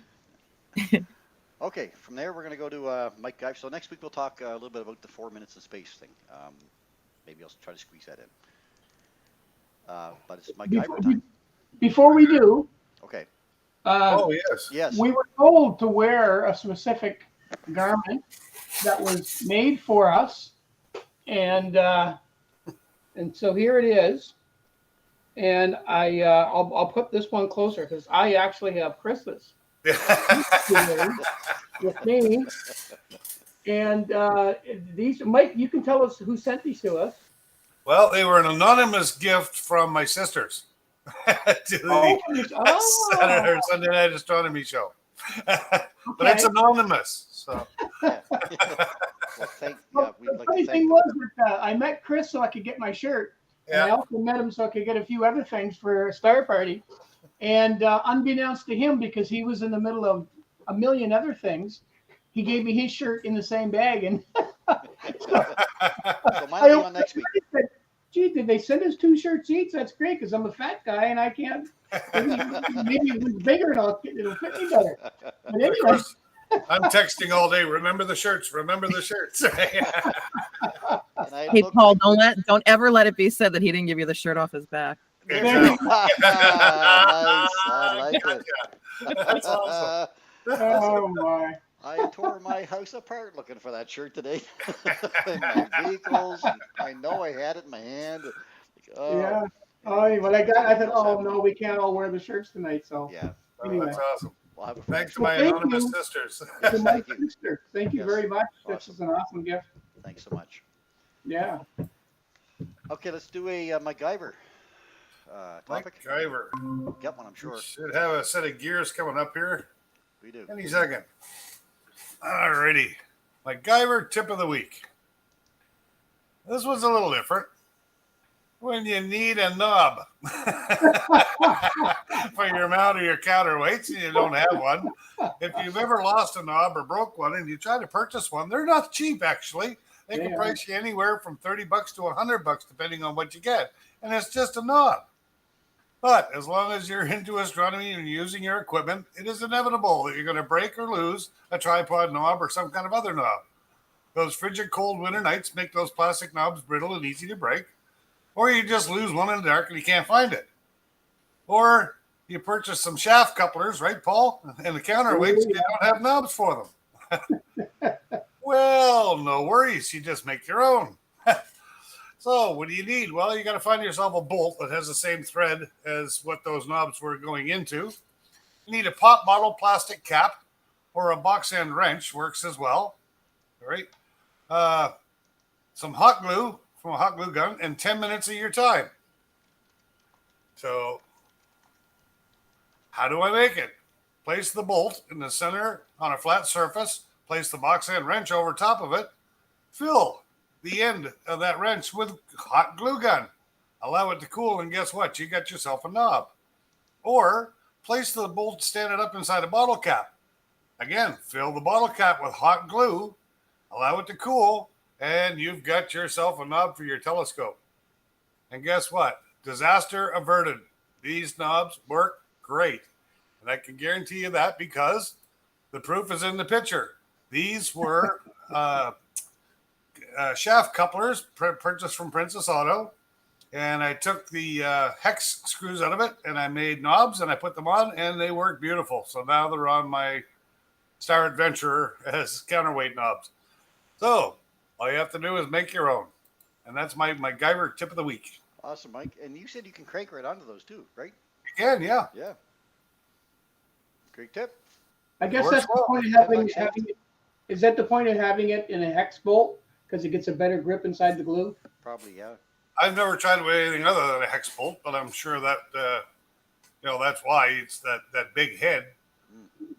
Okay, from there we're going to go to Mike Guyver. So next week we'll talk a little bit about the 4 minutes of space thing. Maybe I'll try to squeeze that in. But it's Mike Guyver time. Before we do, Okay. Oh, yes. Yes. we were told to wear a specific garment that was made for us, and so here it is. And I'll put this one closer because I actually have Christmas with me. And these, Mike, you can tell us who sent these to us. Well, they were an anonymous gift from my sisters to the Saturday or Sunday Night Astronomy show. But it's anonymous. So. Yeah. Well, we'd like the funny thing was that I met Chris so I could get my shirt. Yeah. And I also met him so I could get a few other things for a star party. And unbeknownst to him, because he was in the middle of a million other things, he gave me his shirt in the same bag. And so mine will be on next week. gee, did they send us 2 shirts each? That's great because I'm a fat guy and I can't. Maybe it was bigger and it'll fit me better. But Of anyway, course, I'm texting all day. Remember the shirts. Remember the shirts. And I Hey, looked Paul, like, don't ever let it be said that he didn't give you the shirt off his back. Exactly. nice. I like it. That's awesome. oh my. I tore my house apart looking for that shirt today. In my vehicles. I know I had it in my hand. Like, oh, Yeah. Oh, well, I thought, Else oh happened. no, we can't all wear the shirts tonight. So yeah. Oh, anyway, that's awesome. We'll have a Thanks to Well, my thank anonymous you. sisters. Yes, to my thank you. sister, thank you Yes. very much. This Awesome. is an awesome gift. Thanks so much. Yeah. Okay, let's do a MacGyver topic. MacGyver. Get one, I'm sure. Should have a set of gears coming up here We do. any second. Alrighty. MacGyver tip of the week. This one's a little different. When you need a knob for your mount or your counterweights and you don't have one. If you've ever lost a knob or broke one and you try to purchase one, they're not cheap actually. They can Yeah. price you anywhere from $30 to $100 depending on what you get. And it's just a knob. But as long as you're into astronomy and using your equipment, it is inevitable that you're going to break or lose a tripod knob or some kind of other knob. Those frigid cold winter nights make those plastic knobs brittle and easy to break. Or you just lose one in the dark and you can't find it. Or you purchase some shaft couplers, right, Paul? And the counterweights, you don't have knobs for them. Well, no worries. You just make your own. So what do you need? Well, you got to find yourself a bolt that has the same thread as what those knobs were going into. You need a pop bottle plastic cap or a box end wrench works as well. All right. Some hot glue from a hot glue gun and 10 minutes of your time. So how do I make it? Place the bolt in the center on a flat surface. Place the box end wrench over top of it. Fill the end of that wrench with hot glue gun. Allow it to cool, and guess what? You got yourself a knob. Or place the bolt standing up inside a bottle cap. Again, fill the bottle cap with hot glue. Allow it to cool, and you've got yourself a knob for your telescope. And guess what? Disaster averted. These knobs work great. And I can guarantee you that because the proof is in the picture. These were shaft couplers purchased from Princess Auto. And I took the hex screws out of it and I made knobs and I put them on and they work beautiful. So now they're on my Star Adventurer as counterweight knobs. So all you have to do is make your own. And that's my MacGyver tip of the week. Awesome, Mike. And you said you can crank right onto those too, right? You can, yeah. Yeah. Great tip. I guess Works that's the well. point of having it. Is that the point of having it in a hex bolt? Because it gets a better grip inside the glue? Probably, yeah. I've never tried with anything other than a hex bolt, but I'm sure that that's why it's that big head.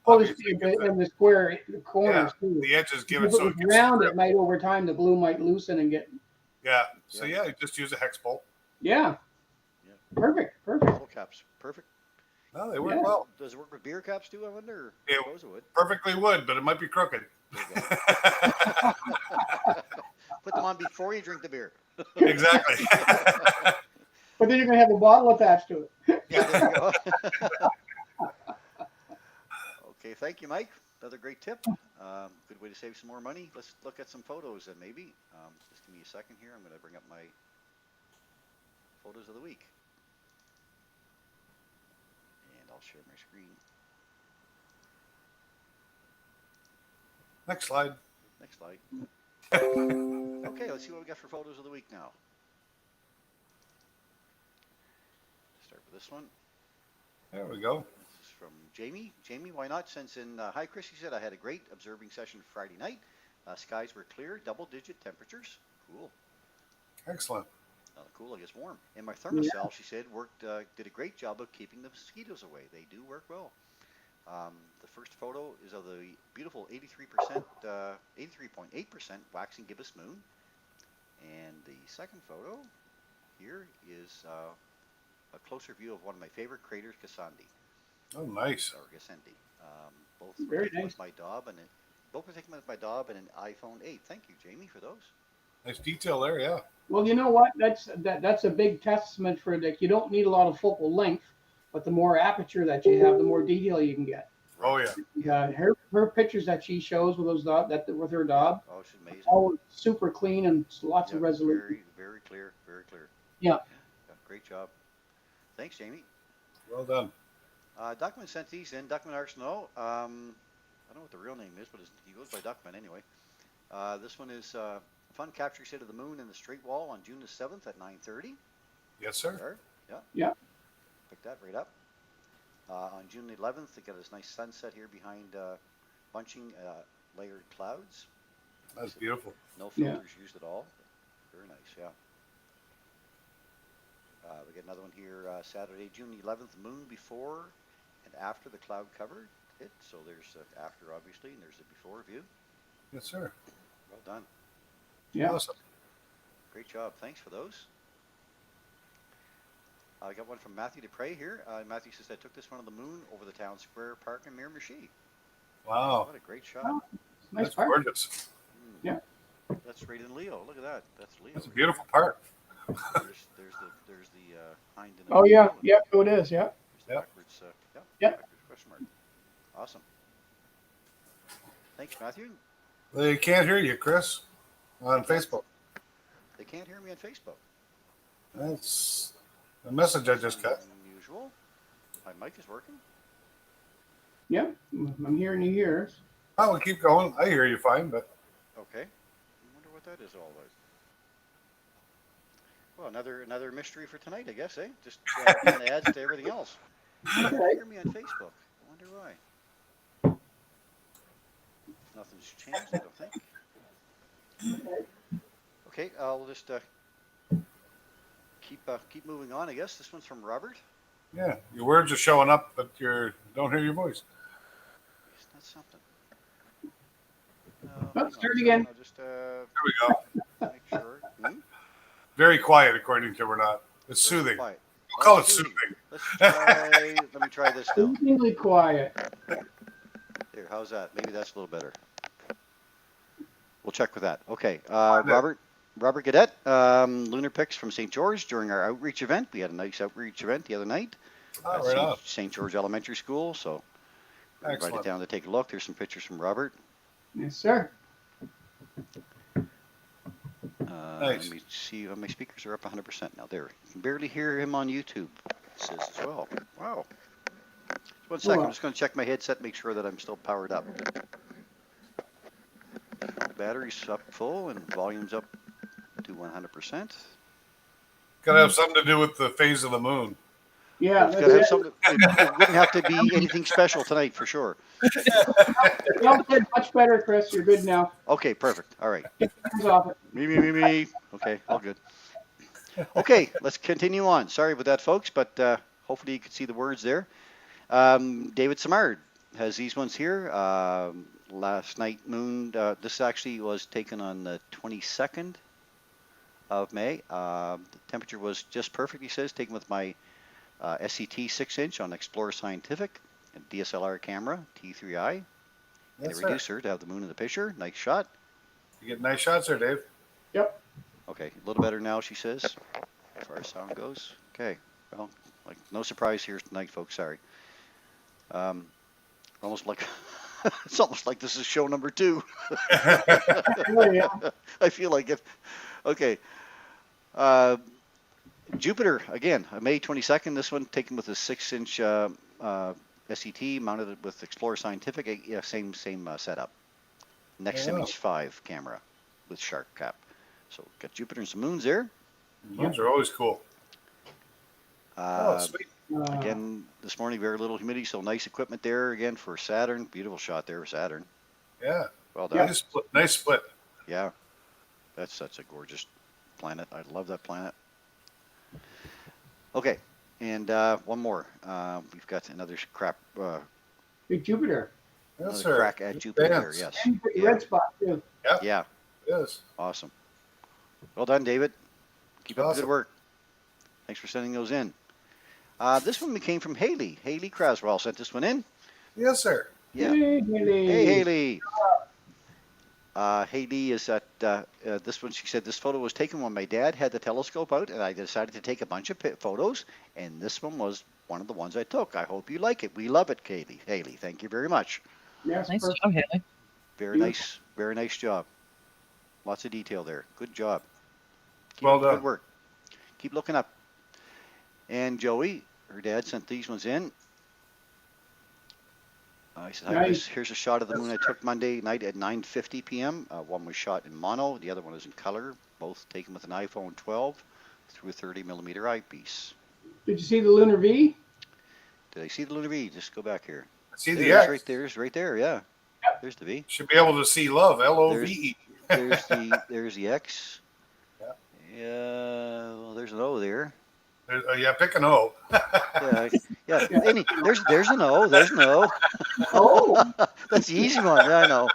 Oh, and the square the corners too. The edges give If it so it it was gets round, grip. it might over time the glue might loosen and get. Yeah. So yeah, you just use a hex bolt. Yeah. Perfect. Bottle caps. Perfect. No, they work well. Does it work with beer caps too, I wonder? It I suppose it would. perfectly would, but it might be crooked. There you go. Put them on before you drink the beer. Exactly. But then you're gonna have a bottle attached to it. Yeah, there you go. Okay, thank you, Mike. Another great tip. Good way to save some more money. Let's look at some photos then maybe. Just give me a second here. I'm going to bring up my photos of the week. And I'll share my screen. Next slide. Next slide. Okay, let's see what we got for photos of the week now. Start with this one. There we go. This is from Jamie. Jamie, why not? Since in hi, Chris, he said I had a great observing session Friday night. Skies were clear, double-digit temperatures. Cool. Excellent. Cool, I guess warm. And my thermocell, she said, did a great job of keeping the mosquitoes away. They do work well. The first photo is of the beautiful 83%, 83.8% waxing gibbous moon. And the second photo here is a closer view of one of my favorite craters, Cassandi. Oh, nice. Or Gassendi. Both Very were taken nice. with my Dob and both were taken with my Dob and an iPhone 8. Thank you, Jamie, for those. Nice detail there. Yeah. Well, you know what? That's a big testament for that. You don't need a lot of focal length, but the more aperture that you have, the more detail you can get. Oh yeah. Her pictures that she shows with those with her dog, Oh, she's amazing. all super clean and lots of resolution. Very, very clear. Very clear. Yeah. Great job. Thanks, Jamie. Well done. Duckman sent these in. Duckman Arsenault. I don't know what the real name is, but he goes by Duckman anyway. This one is fun capture set of the moon in the straight wall on June the 7th at 9:30. Yes, sir. There. Yeah. Yeah. Pick that right up. On June the 11th, they got this nice sunset here behind bunching layered clouds. That's beautiful. No filters used at all. Very nice, yeah. We get another one here, Saturday, June the 11th, moon before and after the cloud cover hit. So there's the after, obviously, and there's the before view. Yes, sir. Well done. Yeah. Awesome. Great job. Thanks for those. I got one from Matthew Dupre here. Matthew says, I took this one on the moon over the town square park in Miramichi. Wow. What a great shot. Oh, nice That's part. gorgeous. Yeah. That's right in Leo. Look at that. That's Leo. That's a beautiful park. There's the hind and Oh yeah. Yeah. So it is. Yeah. There's the backwards, Yeah. backwards question mark. Awesome. Thanks, Matthew. They can't hear you, Chris, on Facebook. They can't hear me on Facebook. That's a message I just got. Unusual. My mic is working. Yeah. I'm hearing you here. Oh, we'll keep going. I hear you fine, but Okay. I wonder what that is all about. Well, another mystery for tonight, I guess, eh? Just kind of adds to everything else. You can't hear me on Facebook. I wonder why. Nothing's changed, I don't think. Okay, I'll just keep moving on, I guess. This one's from Robert. yeah, your words are showing up, but you don't hear your voice. Isn't that something? Let's start again. I'll just There we go. make sure. Very quiet, according to Renat. It's soothing. Quiet. We'll call it Soothing. soothing. Let's try. Let me try this now. Soothingly quiet. There, how's that? Maybe that's a little better. We'll check with that. Okay, Robert Gadet, lunar pics from St. George during our outreach event. We had a nice outreach event the other night Oh, at right on. St. George Elementary School. So we invited Excellent. down to take a look. There's some pictures from Robert. Yes, sir. Nice. Let me see. My speakers are up 100% now. There, you can barely hear him on YouTube. It says as well. Wow. Just 1 second. I'm just going to check my headset, make sure that I'm still powered up. Battery's up full and volume's up to 100%. Gotta have something to do with the phase of the moon. Yeah. It's gotta have something. It wouldn't have to be anything special tonight for sure. Well, good. Much better, Chris. You're good now. Okay, perfect. All right. Hands off it. Me. Okay, all good. Okay, let's continue on. Sorry about that, folks, but hopefully you can see the words there. David Samard has these ones here. Last night moon. This actually was taken on the 22nd of May. The temperature was just perfect, he says, taken with my SCT 6-inch on Explorer Scientific, and DSLR camera, T3i, and a Yes, sir. reducer to have the moon in the picture. Nice shot. You get nice shots there, Dave. Yep. Okay, a little better now, she says, as far as sound goes. Okay, well, like no surprise here tonight, folks. Sorry. Almost like it's almost like this is show number 2. Oh, yeah. I feel like it. Okay. Jupiter again, May 22nd. This one taken with a 6-inch SCT, mounted with Explorer Scientific. Yeah, same setup. Next Wow. Image 5 camera with shark cap. So got Jupiter and some moons there. Moons are always cool. Oh, sweet. Again, this morning very little humidity, so nice equipment there again for Saturn. Beautiful shot there, Saturn. Yeah. Well done. Nice split. Yeah, that's such a gorgeous planet. I love that planet. Okay, and one more. We've got another Big Jupiter. Yes, another sir. crack at Jupiter there. Bands. Yes. And pretty Yeah. red spot, too. Yeah. Yes. Awesome. Well done, David. Keep up the Awesome. good work. Thanks for sending those in. This one came from Haley. Haley Craswell sent this one in. Yes, sir. Yeah. Hey, Haley. Hey, Haley. Haley is at this one, she said, this photo was taken when my dad had the telescope out, and I decided to take a bunch of photos, and this one was one of the ones I took. I hope you like it. We love it, Haley. Thank you very much. Yes, Nice perfect. job, Haley. Very nice job. Lots of detail there. Good job. Keep Well up the done. good work. Keep looking up. And Joey, her dad sent these ones in. I said, hi, Nice. Chris. Here's a shot of the moon I took Monday night at 9:50 p.m. One was shot in mono. The other one is in color. Both taken with an iPhone 12 through a 30mm eyepiece. Did you see the lunar V? Did I see the lunar V? Just go back here. See There the it is, X. right there. Yeah. Yep. There's the V. Should be able to see love. LOVE. There's the X. Yeah. Yeah. Well, there's an O there. Yeah, pick an O. Yeah. Yeah. There's an O. There's an O. Oh, That's the easy one. Yeah, I know.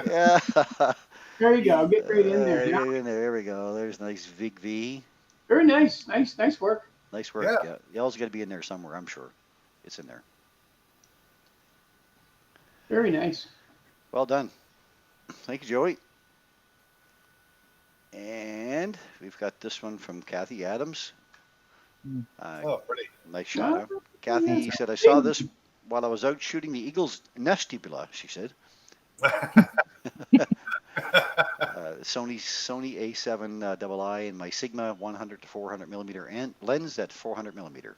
Yeah. there you go. Get right in there. Yeah. Get in there. There we go. There's a nice big V. Very nice. Nice work. Nice work. Yeah. Yeah. Y'all's got to be in there somewhere, I'm sure. It's in there. Very nice. Well done. Thank you, Joey. And we've got this one from Kathy Adams. Oh, pretty. Nice shot. Huh? Oh, Kathy yes. said, I saw this while I was out shooting the Eagle's nestibula, she said. Sony A7 double I and my Sigma 100 to 400mm lens at 400mm.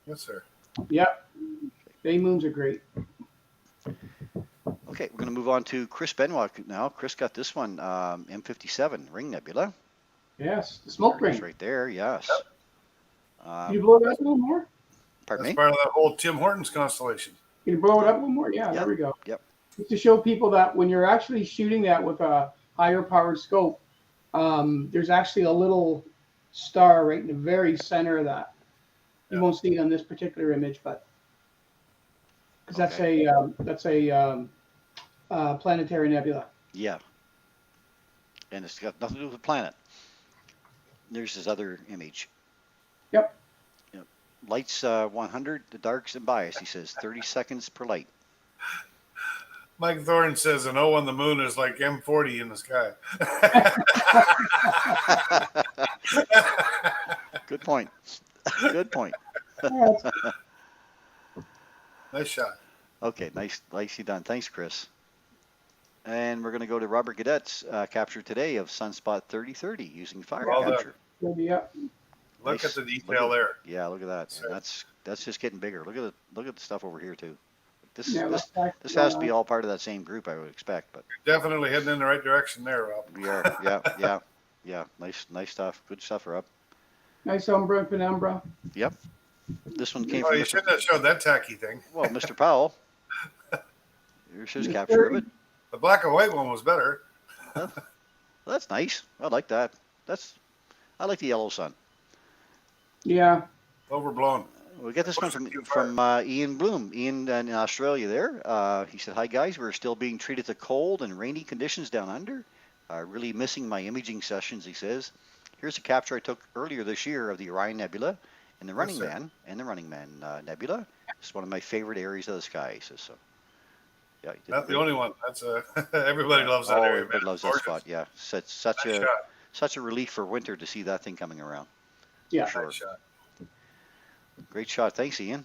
Yes, sir. Yep. Bay moons are great. Okay, we're going to move on to Chris Benoit now. Chris got this one, M57 Ring Nebula. Yes, the smoke There it is ring. right there, yes. Can you blow it up a little more? Pardon That's me? part of that whole Tim Hortons constellation. Can you blow it up a little more? Yeah, there we go. Yep. Just to show people that when you're actually shooting that with a higher powered scope, there's actually a little star right in the very center of that. You Yeah. won't see it on this particular image, but because that's a planetary nebula. Yeah. And it's got nothing to do with the planet. There's this other image. Yep. Yep. Lights 100, the darks and bias, he says, 30 seconds per light. Mike Thorne says an O on the moon is like M40 in the sky. Good point. Good point. Nice shot. Okay, nicely done. Thanks, Chris. And we're going to go to Robert Gadet's capture today of sunspot 3030 using fire Well done. capture. Yeah. Look Nice. at the detail there. Yeah, look at that. Sure. And that's just getting bigger. Look at the stuff over here too. This has to be all part of that same group, I would expect. But You're definitely heading in the right direction there, Rob. we are. Yeah. Nice stuff. Good stuff, Rob. Nice umbra and penumbra. Yep. This one came Oh, from you shouldn't have showed that tacky thing. Mr. Powell. Here's his capture of it. The black and white one was better. Well, that's nice. I like that. I like the yellow sun. Yeah. Overblown. We get this one from Ian Bloom. Ian in Australia there. He said, hi, guys. We're still being treated to cold and rainy conditions down under. Really missing my imaging sessions, he says. Here's a capture I took earlier this year of the Orion Nebula and the Running Man Nebula. It's one of my favorite areas of the sky, he says. So, yeah, Not the only one. That's everybody loves that area. Everybody Man. loves that spot. Yeah, such a relief for winter to see that thing coming around. Yeah. For sure. Nice shot. Great shot. Thanks, Ian.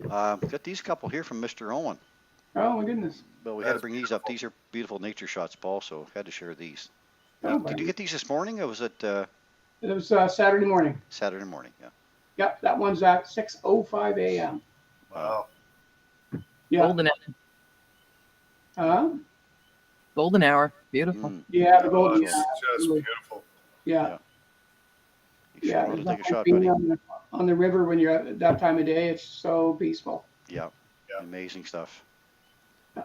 Got these couple here from Mr. Owen. Oh my goodness. But we had to bring these up. These are beautiful nature shots, Paul, so had to share these. Oh, Did you get these this morning, or was it It was Saturday morning. Saturday morning? Yeah. Yep, that one's at 6:05 a.m. Wow. Yeah. Golden hour. Beautiful. Yeah, the Oh, golden. it's Yeah. just Absolutely. beautiful. Yeah. You Yeah. sure want It's to take a like shot, being buddy? on the river when you're at that time of day. It's so peaceful. Yeah. Yeah. Amazing stuff. Yeah.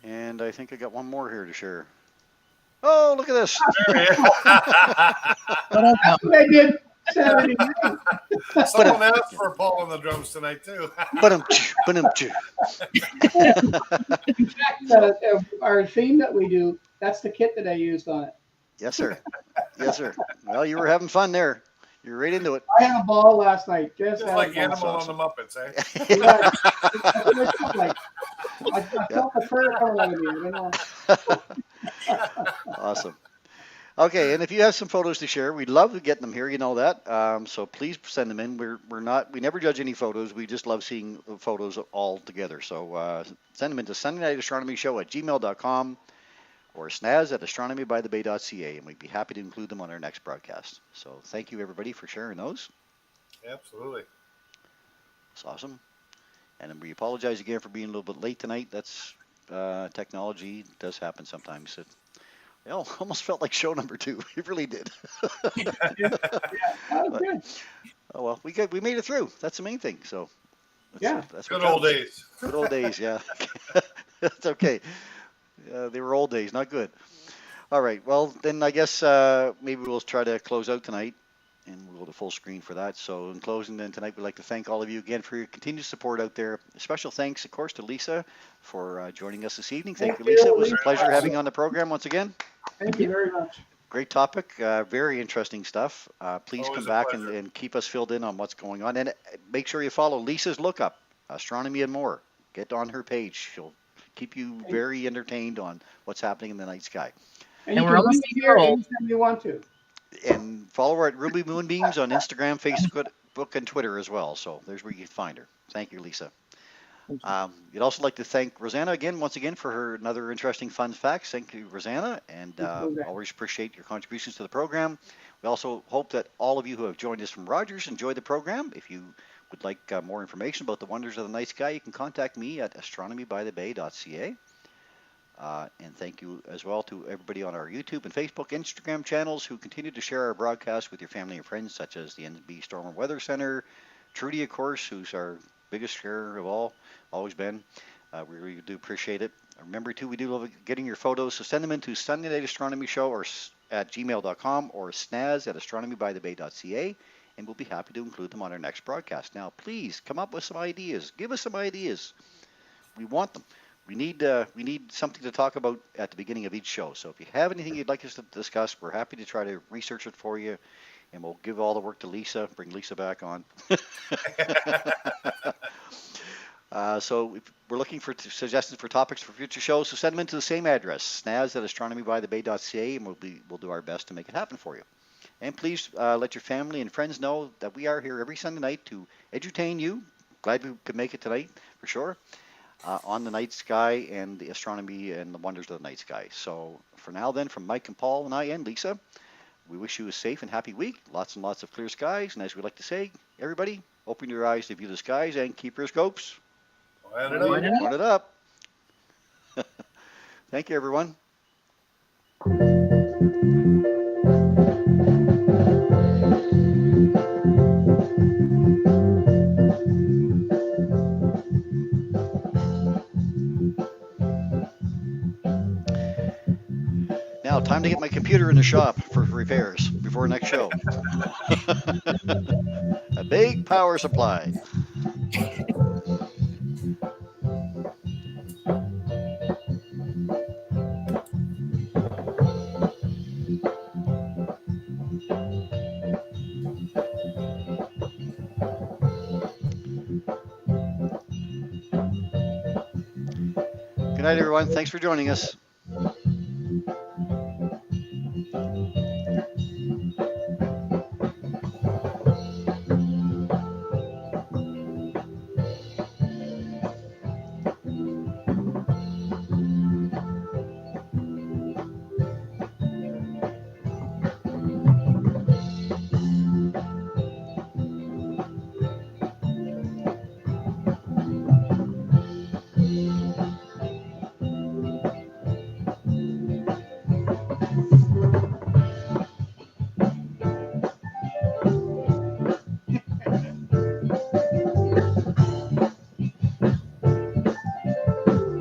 And I think I got one more here to share. Oh, look at this. I did Saturday night. Someone asked for Paul on the drums tonight too. Ba-dum-tsh. In fact, our theme that we do, that's the kit that I used on it. Yes, sir. Yes, sir. Well, you were having fun there. You're right into it. I had a ball last night. Just had like a ball. Animal on the Muppets, eh? Yeah, that's what it felt like. I felt the prayer coming out of me. I don't know. Awesome. Okay, and if you have some photos to share, we'd love to get them here. You know that. So please send them in. We never judge any photos. We just love seeing the photos all together. So send them into SundayNightAstronomyShow@gmail.com or SNAS@astronomybythebay.ca, and we'd be happy to include them on our next broadcast. So thank you everybody for sharing those. Absolutely. It's awesome. And then we apologize again for being a little bit late tonight. That's technology does happen sometimes. It almost felt like show number 2. It really did. Oh, But, good. oh well, we made it through. That's the main thing. So that's Good what old counts. days. Good old days, yeah. That's okay. They were old days, not good. All right. Well, then I guess maybe we'll try to close out tonight, and we'll go to full screen for that. So in closing, then tonight, we'd like to thank all of you again for your continued support out there. A special thanks, of course, to Lisa for joining us this evening. Thank you, Lisa. It was a pleasure having you on the program once again. Thank you very much. Great topic, very interesting stuff. Please Always come a back pleasure. and keep us filled in on what's going on. And make sure you follow Lisa's Lookup, Astronomy and More. Get on her page. She'll keep you very entertained on what's happening in the night sky. And And you we're can almost be here old. anytime you want to. And follow her at Ruby Moonbeams on Instagram, Facebook, and Twitter as well. So there's where you can find her. Thank you, Lisa. We'd also like to thank Rosanna once again, for her another interesting fun facts. Thank you, Rosanna, and always appreciate your contributions to the program. We also hope that all of you who have joined us from Rogers enjoyed the program. If you would like more information about the wonders of the night sky, you can contact me at astronomybythebay.ca. And thank you as well to everybody on our YouTube and Facebook, Instagram channels who continue to share our broadcast with your family and friends, such as the NB Storm and Weather Center, Trudy, of course, who's our biggest sharer of all, always been. We really do appreciate it. Remember, too, we do love getting your photos, so send them into Sunday Night Astronomy Show or at gmail.com or snaz@astronomybythebay.ca, and we'll be happy to include them on our next broadcast. Now, please come up with some ideas. Give us some ideas. We want them. We need something to talk about at the beginning of each show. So if you have anything you'd like us to discuss, we're happy to try to research it for you, and we'll give all the work to Lisa. Bring Lisa back on. So if we're looking for suggestions for topics for future shows, so send them into the same address, snaz@astronomybythebay.ca, and we'll do our best to make it happen for you. And please let your family and friends know that we are here every Sunday night to entertain you. Glad we could make it tonight, for sure. On the night sky and the astronomy and the wonders of the night sky. So for now then, from Mike and Paul and I and Lisa, we wish you a safe and happy week. Lots and lots of clear skies. And as we like to say, everybody, open your eyes to view the skies and keep your scopes pointed up. Thank you, everyone. Now, time to get my computer in the shop for repairs before next show. A big power supply. Good night, everyone. Thanks for joining us.